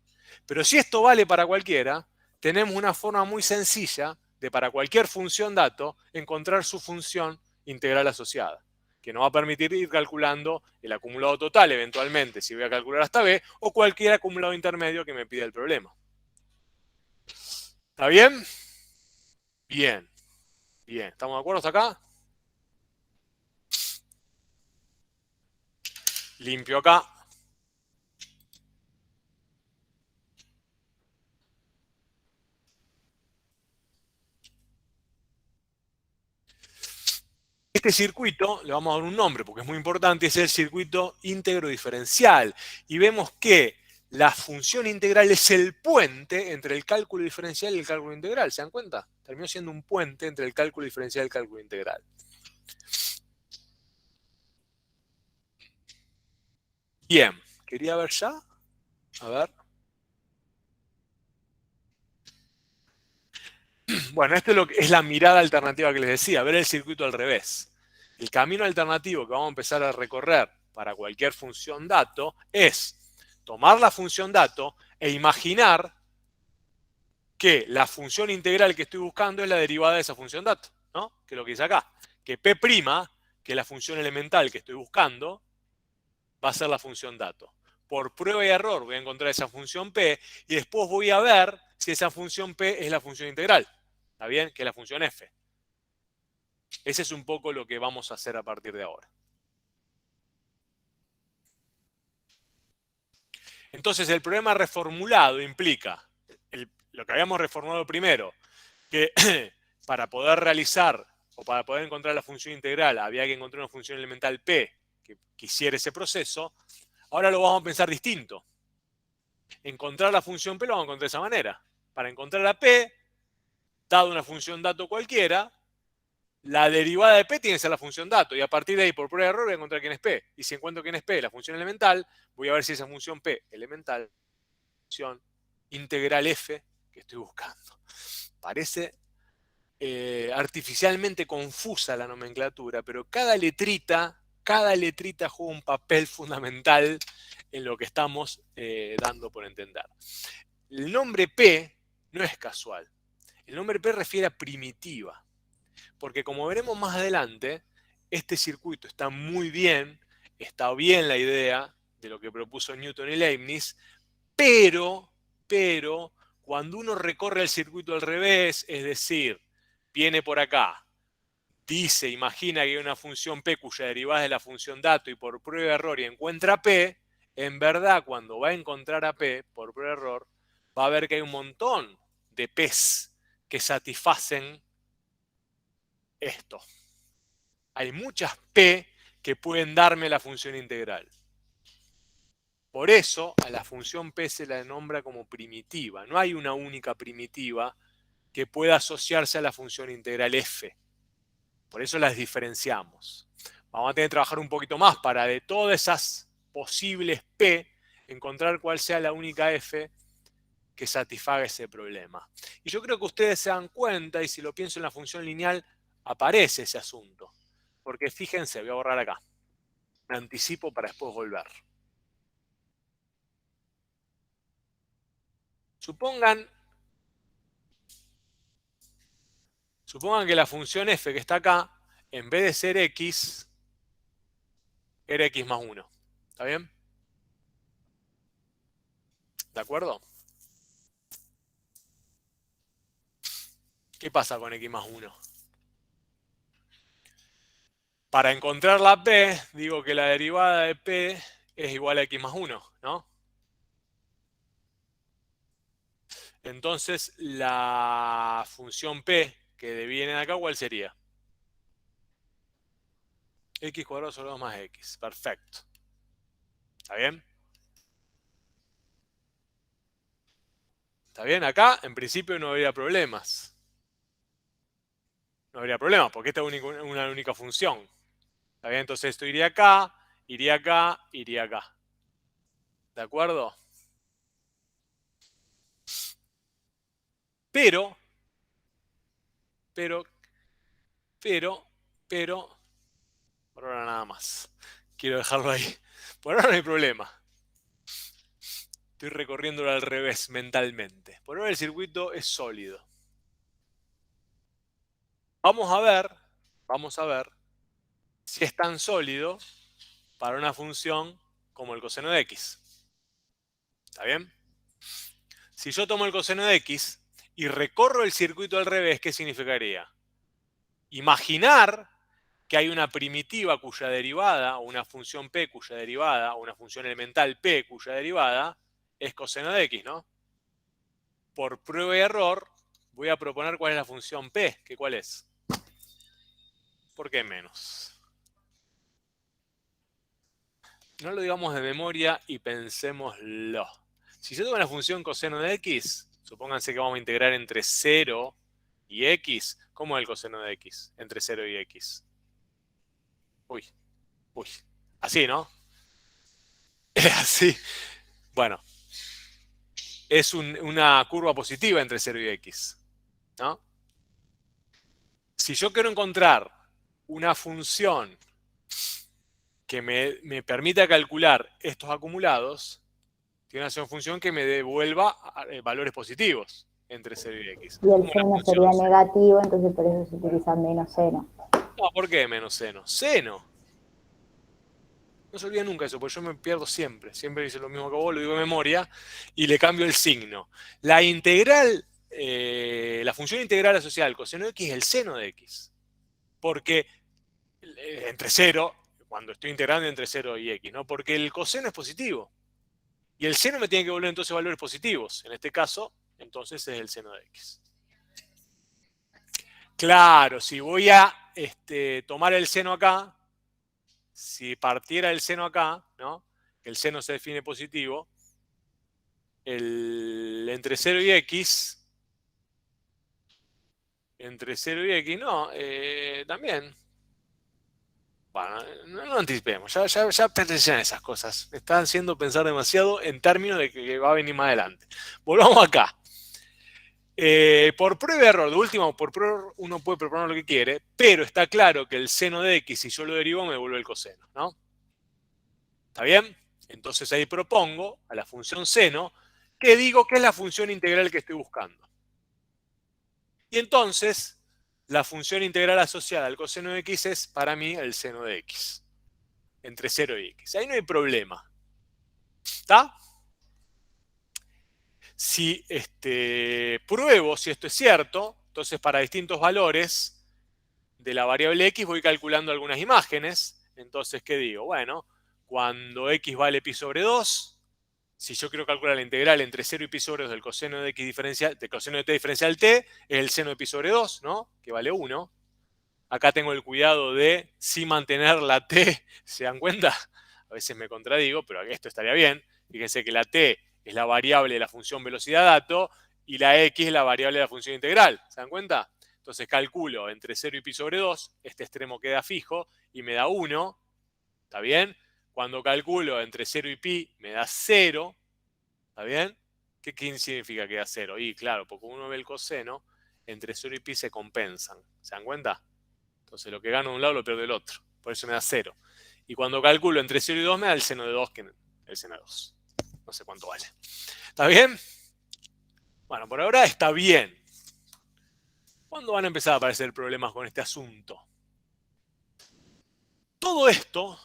Pero si esto vale para cualquiera, tenemos una forma muy sencilla de para cualquier función dato encontrar su función integral asociada, que nos va a permitir ir calculando el acumulado total eventualmente, si voy a calcular hasta B, o cualquier acumulado intermedio que me pida el problema. ¿Está bien? Bien. Bien. ¿Estamos de acuerdo hasta acá? Limpio acá. Este circuito, le vamos a dar un nombre porque es muy importante, es el circuito íntegro diferencial. Y vemos que la función integral es el puente entre el cálculo diferencial y el cálculo integral. ¿Se dan cuenta? Terminó siendo un puente entre el cálculo diferencial y el cálculo integral. Bien, quería ver ya. A ver. Bueno, esto es la mirada alternativa que les decía, ver el circuito al revés. El camino alternativo que vamos a empezar a recorrer para cualquier función dato es tomar la función dato e imaginar que la función integral que estoy buscando es la derivada de esa función dato, ¿no? Que es lo que dice acá. Que P', que es la función elemental que estoy buscando, va a ser la función dato. Por prueba y error voy a encontrar esa función P y después voy a ver si esa función P es la función integral. ¿Está bien? Que es la función f. Ese es un poco lo que vamos a hacer a partir de ahora. Entonces el problema reformulado implica lo que habíamos reformulado primero, que para poder realizar o para poder encontrar la función integral había que encontrar una función elemental p que quisiera ese proceso. Ahora lo vamos a pensar distinto. Encontrar la función p lo vamos a encontrar de esa manera. Para encontrar a p, dado una función dato cualquiera, la derivada de p tiene que ser la función dato, y a partir de ahí, por prueba de error, voy a encontrar quién es p. Y si encuentro quién es p, la función elemental, voy a ver si esa función p elemental es la función integral f que estoy buscando. Parece artificialmente confusa la nomenclatura, pero cada letrita juega un papel fundamental en lo que estamos dando por entender. El nombre P no es casual. El nombre P refiere a primitiva, porque como veremos más adelante, este circuito está muy bien, está bien la idea de lo que propuso Newton y Leibniz, pero cuando uno recorre el circuito al revés, es decir, viene por acá, dice, imagina que hay una función p cuya derivada es la función dato y por prueba de error y encuentra p, en verdad cuando va a encontrar a p, por prueba de error, va a ver que hay un montón de p's que satisfacen esto. Hay muchas p que pueden darme la función integral. Por eso a la función p se la nombra como primitiva. No hay una única primitiva que pueda asociarse a la función integral f. Por eso las diferenciamos. Vamos a tener que trabajar un poquito más para de todas esas posibles p encontrar cuál sea la única f que satisfaga ese problema. Y yo creo que ustedes se dan cuenta, y si lo pienso en la función lineal, aparece ese asunto. Porque fíjense, voy a borrar acá. Me anticipo para después volver. Supongan que la función f que está acá, en vez de ser x, era x más 1. ¿Está bien? ¿De acuerdo? ¿Qué pasa con x más 1? Para encontrar la p, digo que la derivada de p es igual a x más 1, ¿no? Entonces, la función p que viene de acá, ¿cuál sería? X cuadrado sobre 2 más x. Perfecto. ¿Está bien? ¿Está bien? Acá, en principio, no habría problemas. No habría problemas, porque esta es una única función. ¿Está bien? Entonces esto iría acá, iría acá, iría acá. ¿De acuerdo? Pero, por ahora nada más. Quiero dejarlo ahí. Por ahora no hay problema. Estoy recorriéndolo al revés mentalmente. Por ahora el circuito es sólido. Vamos a ver si es tan sólido para una función como el coseno de x. ¿Está bien? Si yo tomo el coseno de x y recorro el circuito al revés, ¿qué significaría? Imaginar que hay una primitiva cuya derivada, o una función p cuya derivada, o una función elemental p cuya derivada es coseno de x, ¿no? Por prueba y error voy a proponer cuál es la función p, que cuál es. ¿Por qué menos? No lo digamos de memoria y pensémoslo. Si yo tengo una función coseno de x, supónganse que vamos a integrar entre 0 y x. ¿Cómo es el coseno de x entre 0 y x? Uy. Así, ¿no? Es así. Bueno. Es una curva positiva entre 0 y x, ¿no? Si yo quiero encontrar una función que me permita calcular estos acumulados, tiene que ser una función que me devuelva valores positivos entre 0 y x. Y el seno sería negativo, entonces por eso se utiliza menos seno. No, ¿por qué menos seno? Seno. No se olvida nunca eso, porque yo me pierdo siempre. Siempre dice lo mismo que vos, lo digo de memoria, y le cambio el signo. La integral la función integral asociada al coseno de x es el seno de x. Porque entre 0, cuando estoy integrando entre 0 y x, ¿no? Porque el coseno es positivo. Y el seno me tiene que volver entonces valores positivos. En este caso, entonces es el seno de x. Claro, si voy a tomar el seno acá, si partiera el seno acá, ¿no? Que el seno se define positivo, entre 0 y x, no, también. Bueno, no anticipemos, ya pensé en esas cosas. Me están haciendo pensar demasiado en términos de que va a venir más adelante. Volvamos acá. Por prueba y error, de último, por prueba uno puede proponer lo que quiere, pero está claro que el seno de x, si yo lo derivo, me devuelve el coseno, ¿no? ¿Está bien? Entonces ahí propongo a la función seno que digo que es la función integral que estoy buscando. Y entonces, la función integral asociada al coseno de x es, para mí, el seno de x. Entre 0 y x. Ahí no hay problema. ¿Está? Si pruebo si esto es cierto, entonces para distintos valores de la variable x voy calculando algunas imágenes. Entonces, ¿qué digo? Bueno, cuando x vale pi sobre 2, si yo quiero calcular la integral entre 0 y pi sobre 2 del coseno de x diferencial, del coseno de t diferencial t, es el seno de pi sobre 2, ¿no? Que vale 1. Acá tengo el cuidado de sí mantener la t, ¿se dan cuenta? A veces me contradigo, pero esto estaría bien. Fíjense que la t es la variable de la función velocidad dato y la x es la variable de la función integral. ¿Se dan cuenta? Entonces calculo entre 0 y pi sobre 2, este extremo queda fijo y me da 1. ¿Está bien? Cuando calculo entre 0 y pi me da 0. ¿Está bien? ¿Qué significa que da 0? Y claro, porque uno ve el coseno, entre 0 y pi se compensan. ¿Se dan cuenta? Entonces lo que gano de un lado lo pierdo del otro. Por eso me da 0. Y cuando calculo entre 0 y 2 me da el seno de 2, que es el seno de 2. No sé cuánto vale. ¿Está bien? Bueno, por ahora está bien. ¿Cuándo van a empezar a aparecer problemas con este asunto? Todo esto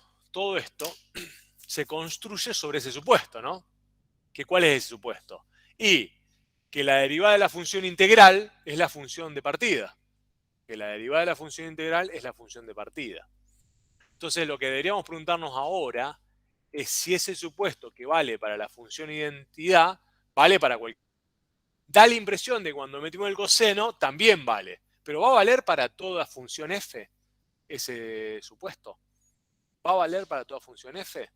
se construye sobre ese supuesto, ¿no? ¿Cuál es ese supuesto? Y que la derivada de la función integral es la función de partida. Que la derivada de la función integral es la función de partida. Entonces lo que deberíamos preguntarnos ahora es si ese supuesto que vale para la función identidad vale para cualquier. Da la impresión de que cuando metimos el coseno también vale, pero ¿va a valer para toda función f ese supuesto? ¿Va a valer para toda función f?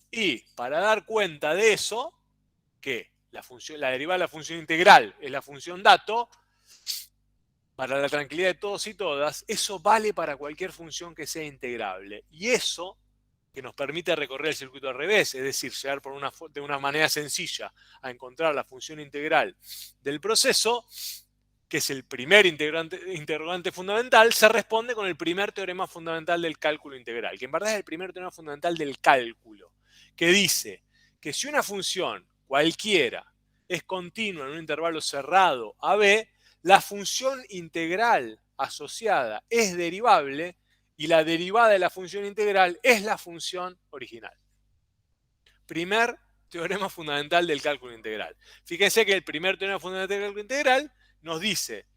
Y para dar cuenta de eso, que la derivada de la función integral es la función dato, para la tranquilidad de todos y todas, eso vale para cualquier función que sea integrable. Y eso que nos permite recorrer el circuito al revés, es decir, llegar de una manera sencilla a encontrar la función integral del proceso, que es el primer interrogante fundamental, se responde con el primer teorema fundamental del cálculo integral, que en verdad es el primer teorema fundamental del cálculo, que dice que si una función cualquiera es continua en un intervalo cerrado a b, la función integral asociada es derivable y la derivada de la función integral es la función original. Primer teorema fundamental del cálculo integral. Fíjense que el primer teorema fundamental del cálculo integral nos dice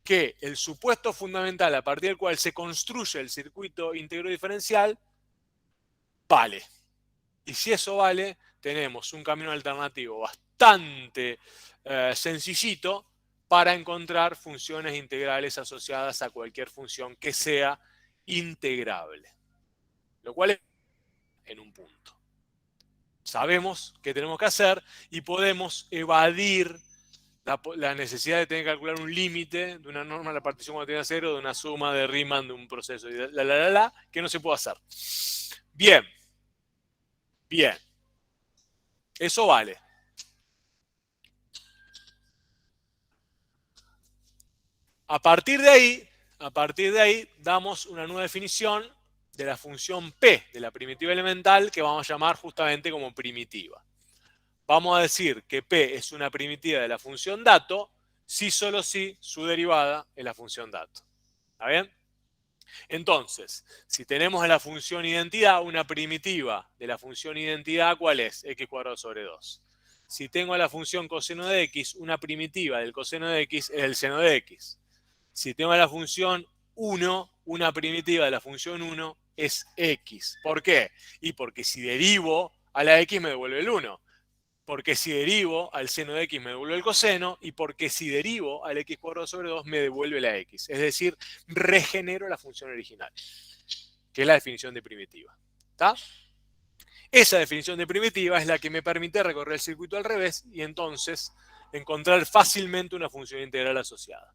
que el supuesto fundamental a partir del cual se construye el circuito íntegro diferencial vale. Y si eso vale, tenemos un camino alternativo bastante sencillito para encontrar funciones integrales asociadas a cualquier función que sea integrable. Lo cual es en un punto. Sabemos qué tenemos que hacer y podemos evadir la necesidad de tener que calcular un límite de una norma de la partición cuando tiene 0, de una suma de Riemann de un proceso, y que no se puede hacer. Bien. Bien. Eso vale. A partir de ahí, damos una nueva definición de la función P, de la primitiva elemental, que vamos a llamar justamente como primitiva. Vamos a decir que P es una primitiva de la función dato, si solo si su derivada es la función dato. ¿Está bien? Entonces, si tenemos en la función identidad una primitiva de la función identidad, ¿cuál es? X² sobre 2. si tengo la función coseno de x, una primitiva del coseno de x es el seno de x. Si tengo la función 1, una primitiva de la función 1 es x. ¿Por qué? Y porque si derivo a la x me devuelve el 1. Porque si derivo al seno de x me devuelve el coseno. Y porque si derivo al x cuadrado sobre 2 me devuelve la x. Es decir, regenero la función original, que es la definición de primitiva. ¿Está? Esa definición de primitiva es la que me permite recorrer el circuito al revés y entonces encontrar fácilmente una función integral asociada.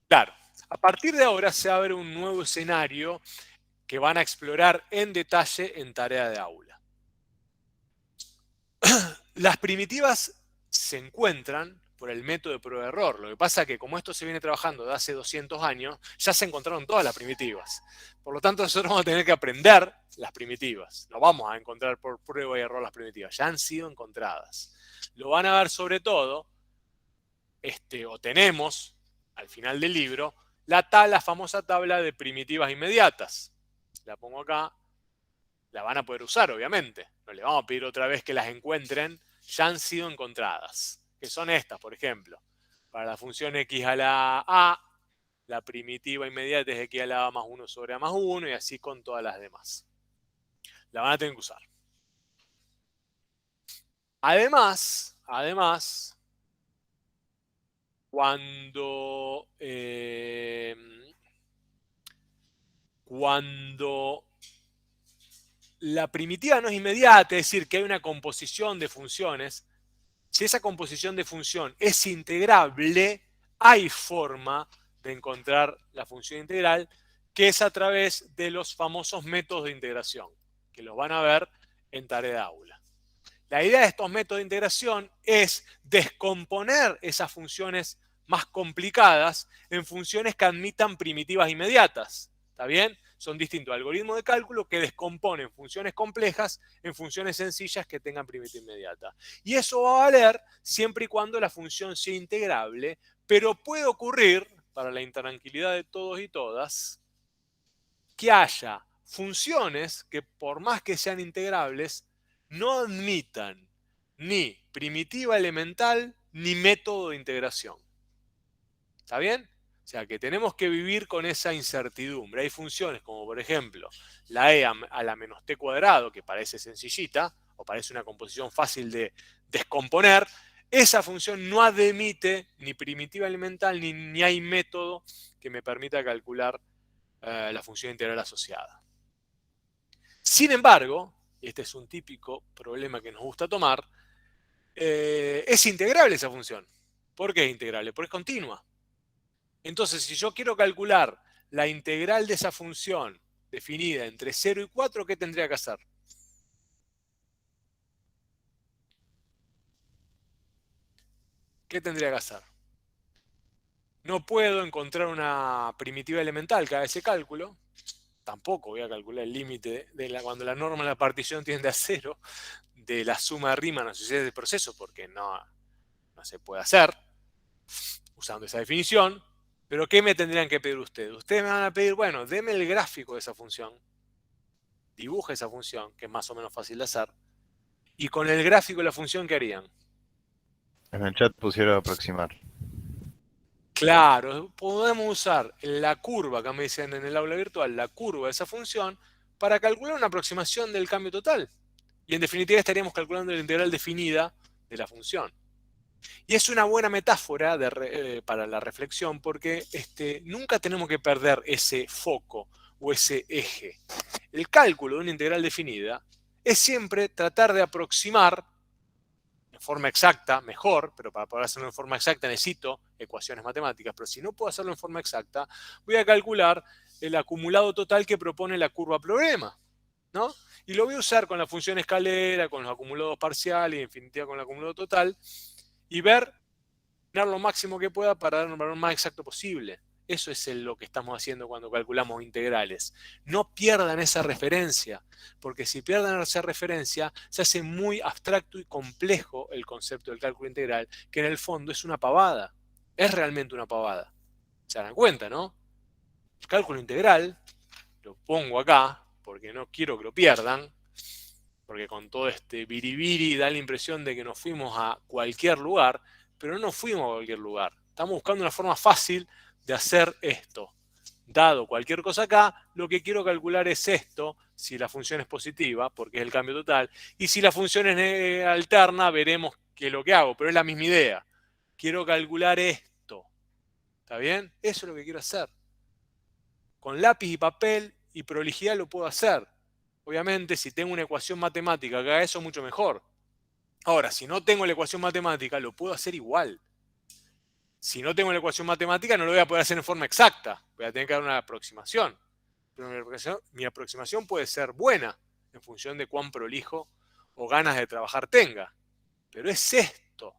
Claro, a partir de ahora se abre un nuevo escenario que van a explorar en detalle en tarea de aula. Las primitivas se encuentran por el método de prueba de error. Lo que pasa es que como esto se viene trabajando de hace 200 años, ya se encontraron todas las primitivas. Por lo tanto, nosotros vamos a tener que aprender las primitivas. No vamos a encontrar por prueba y error las primitivas. Ya han sido encontradas. Lo van a ver sobre todo, o tenemos, al final del libro, la famosa tabla de primitivas inmediatas. La pongo acá. La van a poder usar, obviamente. No le vamos a pedir otra vez que las encuentren. Ya han sido encontradas. Que son estas, por ejemplo. Para la función x a la a, la primitiva inmediata es x a la a más 1 sobre a más 1, y así con todas las demás. La van a tener que usar. Además, cuando la primitiva no es inmediata, es decir, que hay una composición de funciones, si esa composición de función es integrable, hay forma de encontrar la función integral, que es a través de los famosos métodos de integración, que los van a ver en tarea de aula. La idea de estos métodos de integración es descomponer esas funciones más complicadas en funciones que admitan primitivas inmediatas. ¿Está bien? Son distintos algoritmos de cálculo que descomponen funciones complejas en funciones sencillas que tengan primitiva inmediata. Y eso va a valer siempre y cuando la función sea integrable, pero puede ocurrir, para la intranquilidad de todos y todas, que haya funciones que, por más que sean integrables, no admitan ni primitiva elemental ni método de integración. ¿Está bien? O sea, que tenemos que vivir con esa incertidumbre. Hay funciones como, por ejemplo, la e a la menos t cuadrado, que parece sencillita, o parece una composición fácil de descomponer. Esa función no admite ni primitiva elemental, ni hay método que me permita calcular la función integral asociada. Sin embargo, y este es un típico problema que nos gusta tomar, es integrable esa función. ¿Por qué es integrable? Porque es continua. Entonces, si yo quiero calcular la integral de esa función definida entre 0 y 4, ¿qué tendría que hacer? ¿Qué tendría que hacer? No puedo encontrar una primitiva elemental que haga ese cálculo. Tampoco voy a calcular el límite cuando la norma de la partición tiende a 0 de la suma de Riemann asociada del proceso, porque no se puede hacer usando esa definición. Pero ¿qué me tendrían que pedir ustedes? Ustedes me van a pedir, bueno, deme el gráfico de esa función, dibuje esa función, que es más o menos fácil de hacer, y con el gráfico de la función, ¿qué harían? En el chat pusieron aproximar. Claro, podemos usar la curva, acá me dicen en el aula virtual, la curva de esa función, para calcular una aproximación del cambio total. Y en definitiva estaríamos calculando la integral definida de la función. Y es una buena metáfora para la reflexión, porque nunca tenemos que perder ese foco o ese eje. El cálculo de una integral definida es siempre tratar de aproximar en forma exacta, mejor, pero para poder hacerlo en forma exacta necesito ecuaciones matemáticas, pero si no puedo hacerlo en forma exacta, voy a calcular el acumulado total que propone la curva problema, ¿no? Y lo voy a usar con la función escalera, con los acumulados parciales y en definitiva con el acumulado total, y ver lo máximo que pueda para dar un valor más exacto posible. Eso es lo que estamos haciendo cuando calculamos integrales. No pierdan esa referencia, porque si pierden esa referencia, se hace muy abstracto y complejo el concepto del cálculo integral, que en el fondo es una pavada. Es realmente una pavada. Se dan cuenta, ¿no? El cálculo integral, lo pongo acá, porque no quiero que lo pierdan, porque con todo este biribiri da la impresión de que nos fuimos a cualquier lugar, pero no nos fuimos a cualquier lugar. Estamos buscando una forma fácil de hacer esto. Dado cualquier cosa acá, lo que quiero calcular es esto, si la función es positiva, porque es el cambio total, y si la función es alterna, veremos qué es lo que hago, pero es la misma idea. Quiero calcular esto. ¿Está bien? Eso es lo que quiero hacer. Con lápiz y papel y prolijidad lo puedo hacer. Obviamente, si tengo una ecuación matemática que haga eso, mucho mejor. Ahora, si no tengo la ecuación matemática, lo puedo hacer igual. Si no tengo la ecuación matemática, no lo voy a poder hacer en forma exacta. Voy a tener que dar una aproximación. Pero mi aproximación puede ser buena en función de cuán prolijo o ganas de trabajar tenga. Pero es esto.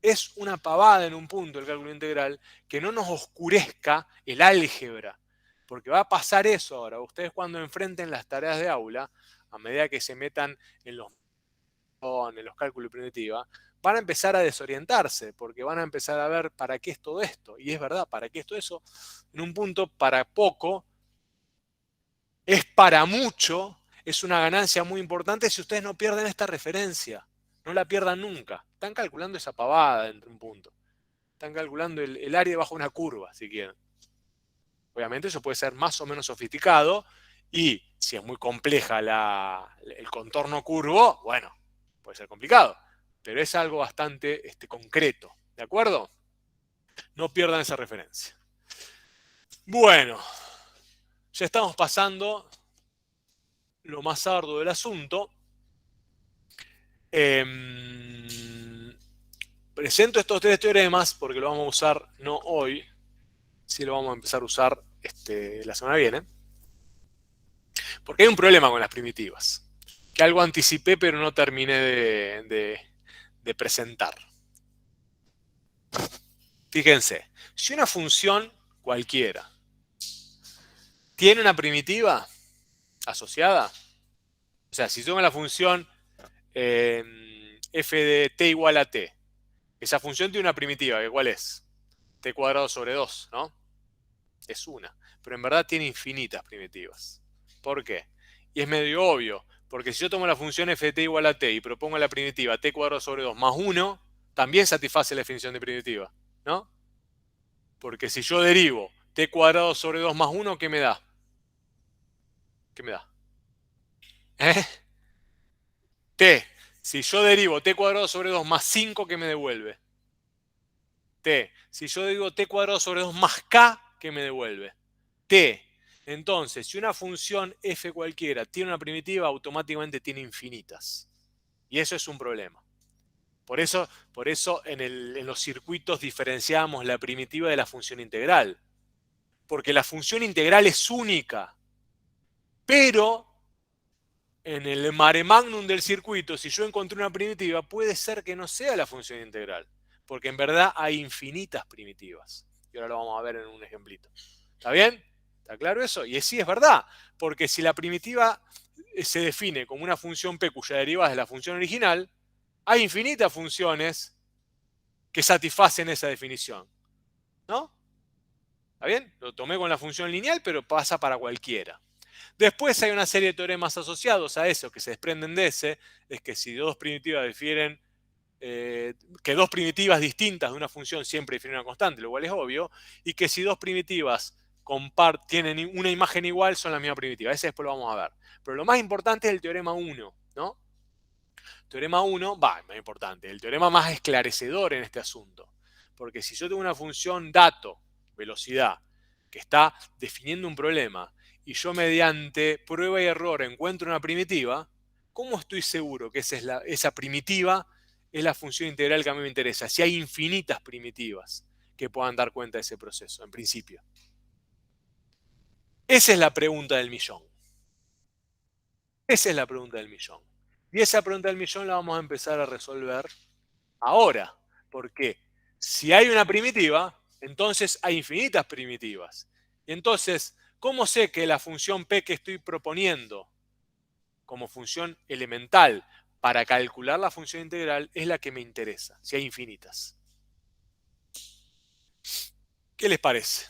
Es una pavada en un punto el cálculo integral que no nos oscurezca el álgebra. Porque va a pasar eso ahora. Ustedes cuando enfrenten las tareas de aula, a medida que se metan en los cálculos primitiva, van a empezar a desorientarse, porque van a empezar a ver para qué es todo esto. Y es verdad, para qué es todo eso. En un punto, para poco, es para mucho, es una ganancia muy importante si ustedes no pierden esta referencia. No la pierdan nunca. Están calculando esa pavada entre un punto. Están calculando el área bajo una curva, si quieren. Obviamente eso puede ser más o menos sofisticado y si es muy compleja el contorno curvo, bueno, puede ser complicado. Pero es algo bastante concreto. ¿De acuerdo? No pierdan esa referencia. Bueno, ya estamos pasando lo más arduo del asunto. Presento estos tres teoremas porque lo vamos a usar no hoy, sí lo vamos a empezar a usar la semana que viene. Porque hay un problema con las primitivas, que algo anticipé pero no terminé de presentar. Fíjense, si una función cualquiera tiene una primitiva asociada, o sea, si tengo la función f de t igual a t, esa función tiene una primitiva, ¿que cuál es? T cuadrado sobre 2, ¿no? Es una, pero en verdad tiene infinitas primitivas. ¿Por qué? Y es medio obvio, porque si yo tomo la función f de t igual a t y propongo la primitiva t cuadrado sobre 2 más 1, también satisface la definición de primitiva, ¿no? Porque si yo derivo t cuadrado sobre 2 más 1, ¿qué me da? ¿Qué me da? T. Si yo derivo t cuadrado sobre 2 más 5, ¿qué me devuelve? T. Si yo derivo t cuadrado sobre 2 más k, ¿qué me devuelve? T. Entonces, si una función f cualquiera tiene una primitiva, automáticamente tiene infinitas. Y eso es un problema. Por eso en los circuitos diferenciamos la primitiva de la función integral. Porque la función integral es única. Pero en el mare magnum del circuito, si yo encontré una primitiva, puede ser que no sea la función integral. Porque en verdad hay infinitas primitivas. Y ahora lo vamos a ver en un ejemplito. ¿Está bien? ¿Está claro eso? Y sí, es verdad. Porque si la primitiva se define como una función p cuya derivada es la función original, hay infinitas funciones que satisfacen esa definición. ¿No? ¿Está bien? Lo tomé con la función lineal, pero pasa para cualquiera. Después hay una serie de teoremas asociados a eso que se desprenden de ese. Es que si dos primitivas difieren, que dos primitivas distintas de una función siempre difieren una constante, lo cual es obvio. Y que si dos primitivas tienen una imagen igual, son la misma primitiva. Ese después lo vamos a ver. Pero lo más importante es el teorema 1, ¿no? Teorema 1, más importante, el teorema más esclarecedor en este asunto. Porque si yo tengo una función dato, velocidad, que está definiendo un problema, y yo mediante prueba y error encuentro una primitiva, ¿cómo estoy seguro que esa primitiva es la función integral que a mí me interesa? Si hay infinitas primitivas que puedan dar cuenta de ese proceso, en principio. Esa es la pregunta del millón. Esa es la pregunta del millón. Y esa pregunta del millón la vamos a empezar a resolver ahora. Porque si hay una primitiva, entonces hay infinitas primitivas. Y entonces, ¿cómo sé que la función p que estoy proponiendo como función elemental para calcular la función integral es la que me interesa, si hay infinitas? ¿Qué les parece?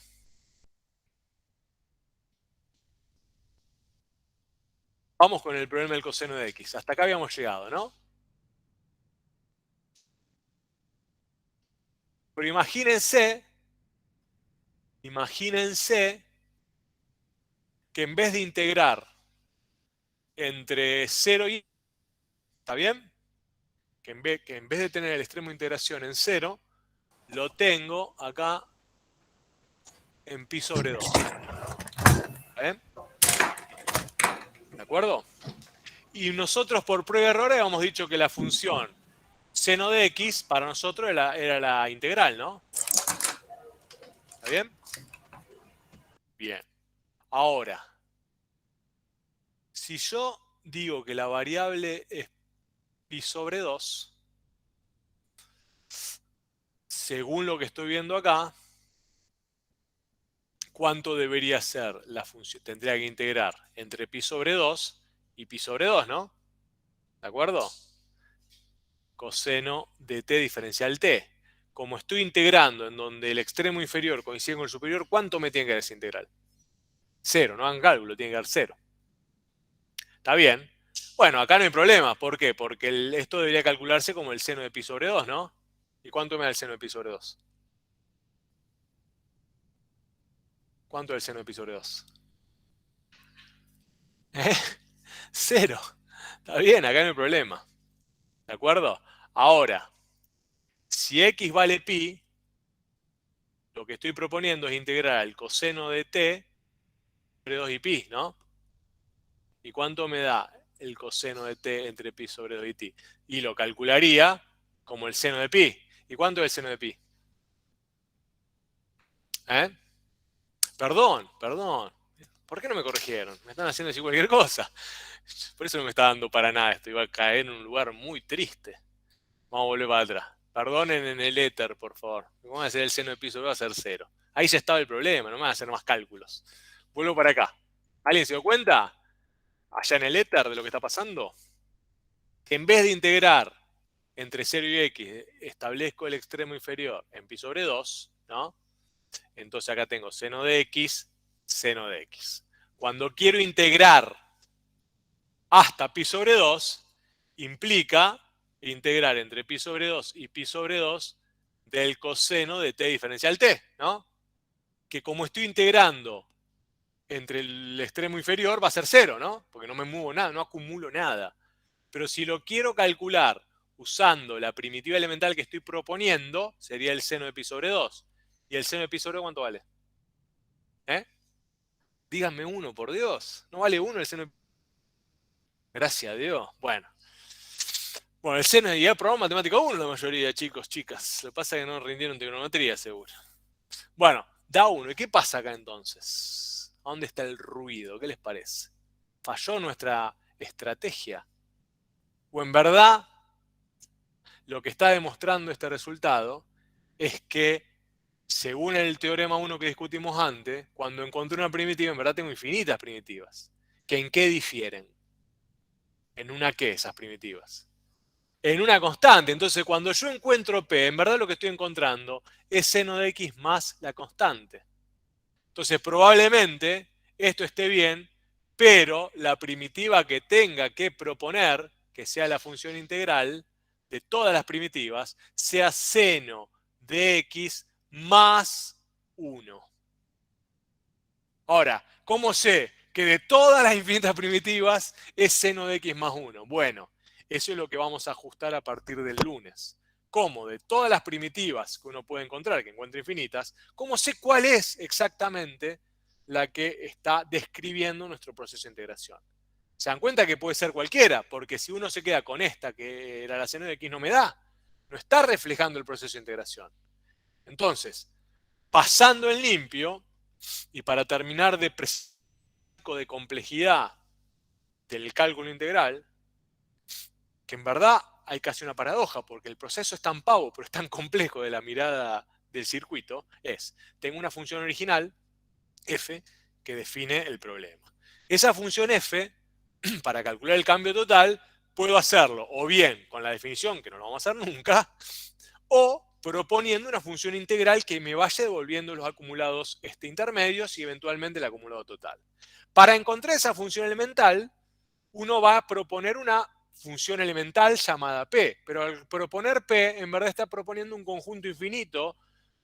Vamos con el problema del coseno de x. Hasta acá habíamos llegado, ¿no? Pero imagínense que en vez de integrar entre 0 y... ¿Está bien? Que en vez de tener el extremo de integración en 0, lo tengo acá en pi sobre 2. ¿Está bien? ¿De acuerdo? Y nosotros por prueba de error habíamos dicho que la función seno de x para nosotros era la integral, ¿no? ¿Está bien? Bien. Ahora, si yo digo que la variable es pi sobre 2, según lo que estoy viendo acá, ¿cuánto debería ser la función? Tendría que integrar entre pi sobre 2 y pi sobre 2, ¿no? ¿De acuerdo? Coseno de t diferencial t. Como estoy integrando en donde el extremo inferior coincide con el superior, ¿cuánto me tiene que dar esa integral? 0, no hagan cálculo, tiene que dar 0. ¿Está bien? Bueno, acá no hay problema. ¿Por qué? Porque esto debería calcularse como el seno de pi sobre 2, ¿no? ¿Y cuánto me da el seno de pi sobre 2? ¿Cuánto es el seno de pi sobre 2? 0. Está bien, acá no hay problema. ¿De acuerdo? Ahora, si x vale pi, lo que estoy proponiendo es integrar el coseno de t sobre 2 y pi, ¿no? ¿Y cuánto me da el coseno de t entre pi sobre 2 y t? Y lo calcularía como el seno de pi. ¿Y cuánto es el seno de pi? ¿Eh? Perdón. ¿Por qué no me corrigieron? Me están haciendo decir cualquier cosa. Por eso no me está dando para nada esto. Iba a caer en un lugar muy triste. Vamos a volver para atrás. Perdonen en el éter, por favor. Vamos a hacer el seno de pi sobre 2 va a ser 0. Ahí ya estaba el problema, no me van a hacer más cálculos. Vuelvo para acá. ¿Alguien se dio cuenta? Allá en el éter de lo que está pasando. Que en vez de integrar entre 0 y x, establezco el extremo inferior en pi sobre 2, ¿no? Entonces acá tengo seno de x, seno de x. Cuando quiero integrar hasta pi sobre 2, implica integrar entre pi sobre 2 y pi sobre 2 del coseno de t diferencial t, ¿no? Que como estoy integrando entre el extremo inferior va a ser 0, ¿no? Porque no me muevo nada, no acumulo nada. Pero si lo quiero calcular usando la primitiva elemental que estoy proponiendo, sería el seno de pi sobre 2. ¿Y el seno de pi sobre 2 cuánto vale? Díganme uno, por Dios. ¿No vale 1 el seno de pi? Gracias a Dios. Bueno, el seno ya probamos matemática 1 la mayoría, chicos, chicas. Lo que pasa es que no rindieron trigonometría, seguro. Bueno, da 1. ¿Y qué pasa acá entonces? ¿A dónde está el ruido? ¿Qué les parece? ¿Falló nuestra estrategia? ¿O en verdad lo que está demostrando este resultado es que, según el teorema 1 que discutimos antes, cuando encontré una primitiva, en verdad tengo infinitas primitivas? ¿Que en qué difieren? ¿En una qué esas primitivas? En una constante. Entonces, cuando yo encuentro P, en verdad lo que estoy encontrando es seno de X más la constante. Entonces, probablemente esto esté bien, pero la primitiva que tenga que proponer, que sea la función integral de todas las primitivas, sea seno de X más 1. Ahora, ¿cómo sé que de todas las infinitas primitivas es seno de X más 1? Bueno, eso es lo que vamos a ajustar a partir del lunes. ¿Cómo? De todas las primitivas que uno puede encontrar, que encuentra infinitas, ¿cómo sé cuál es exactamente la que está describiendo nuestro proceso de integración? Se dan cuenta que puede ser cualquiera, porque si uno se queda con esta, que era la seno de X, no me da. No está reflejando el proceso de integración. Entonces, pasando en limpio, y para terminar de complejidad del cálculo integral, que en verdad hay casi una paradoja, porque el proceso es tan pavo, pero es tan complejo de la mirada del circuito, tengo una función original, f, que define el problema. Esa función f, para calcular el cambio total, puedo hacerlo o bien con la definición, que no lo vamos a hacer nunca, o proponiendo una función integral que me vaya devolviendo los acumulados intermedios y eventualmente el acumulado total. Para encontrar esa función elemental, uno va a proponer una función elemental llamada P, pero al proponer P, en verdad está proponiendo un conjunto infinito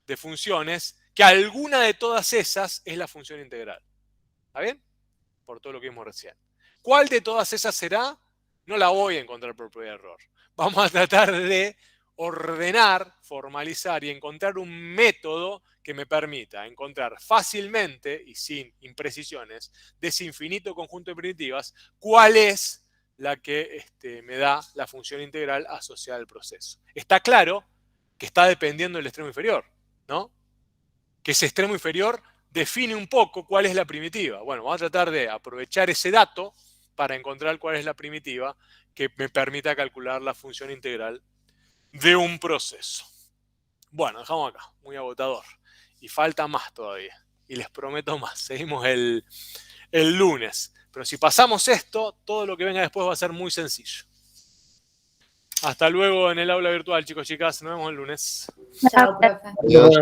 de funciones que alguna de todas esas es la función integral. ¿Está bien? Por todo lo que vimos recién. ¿Cuál de todas esas será? No la voy a encontrar por prueba de error. Vamos a tratar de ordenar, formalizar y encontrar un método que me permita encontrar fácilmente y sin imprecisiones de ese infinito conjunto de primitivas cuál es la que me da la función integral asociada al proceso. Está claro que está dependiendo del extremo inferior, ¿no? Que ese extremo inferior define un poco cuál es la primitiva. Bueno, vamos a tratar de aprovechar ese dato para encontrar cuál es la primitiva que me permita calcular la función integral de un proceso. Bueno, dejamos acá, muy agotador. Y falta más todavía. Y les prometo más. Seguimos el lunes. Pero si pasamos esto, todo lo que venga después va a ser muy sencillo. Hasta luego en el aula virtual, chicos y chicas. Nos vemos el lunes. Chao, profe. Adiós.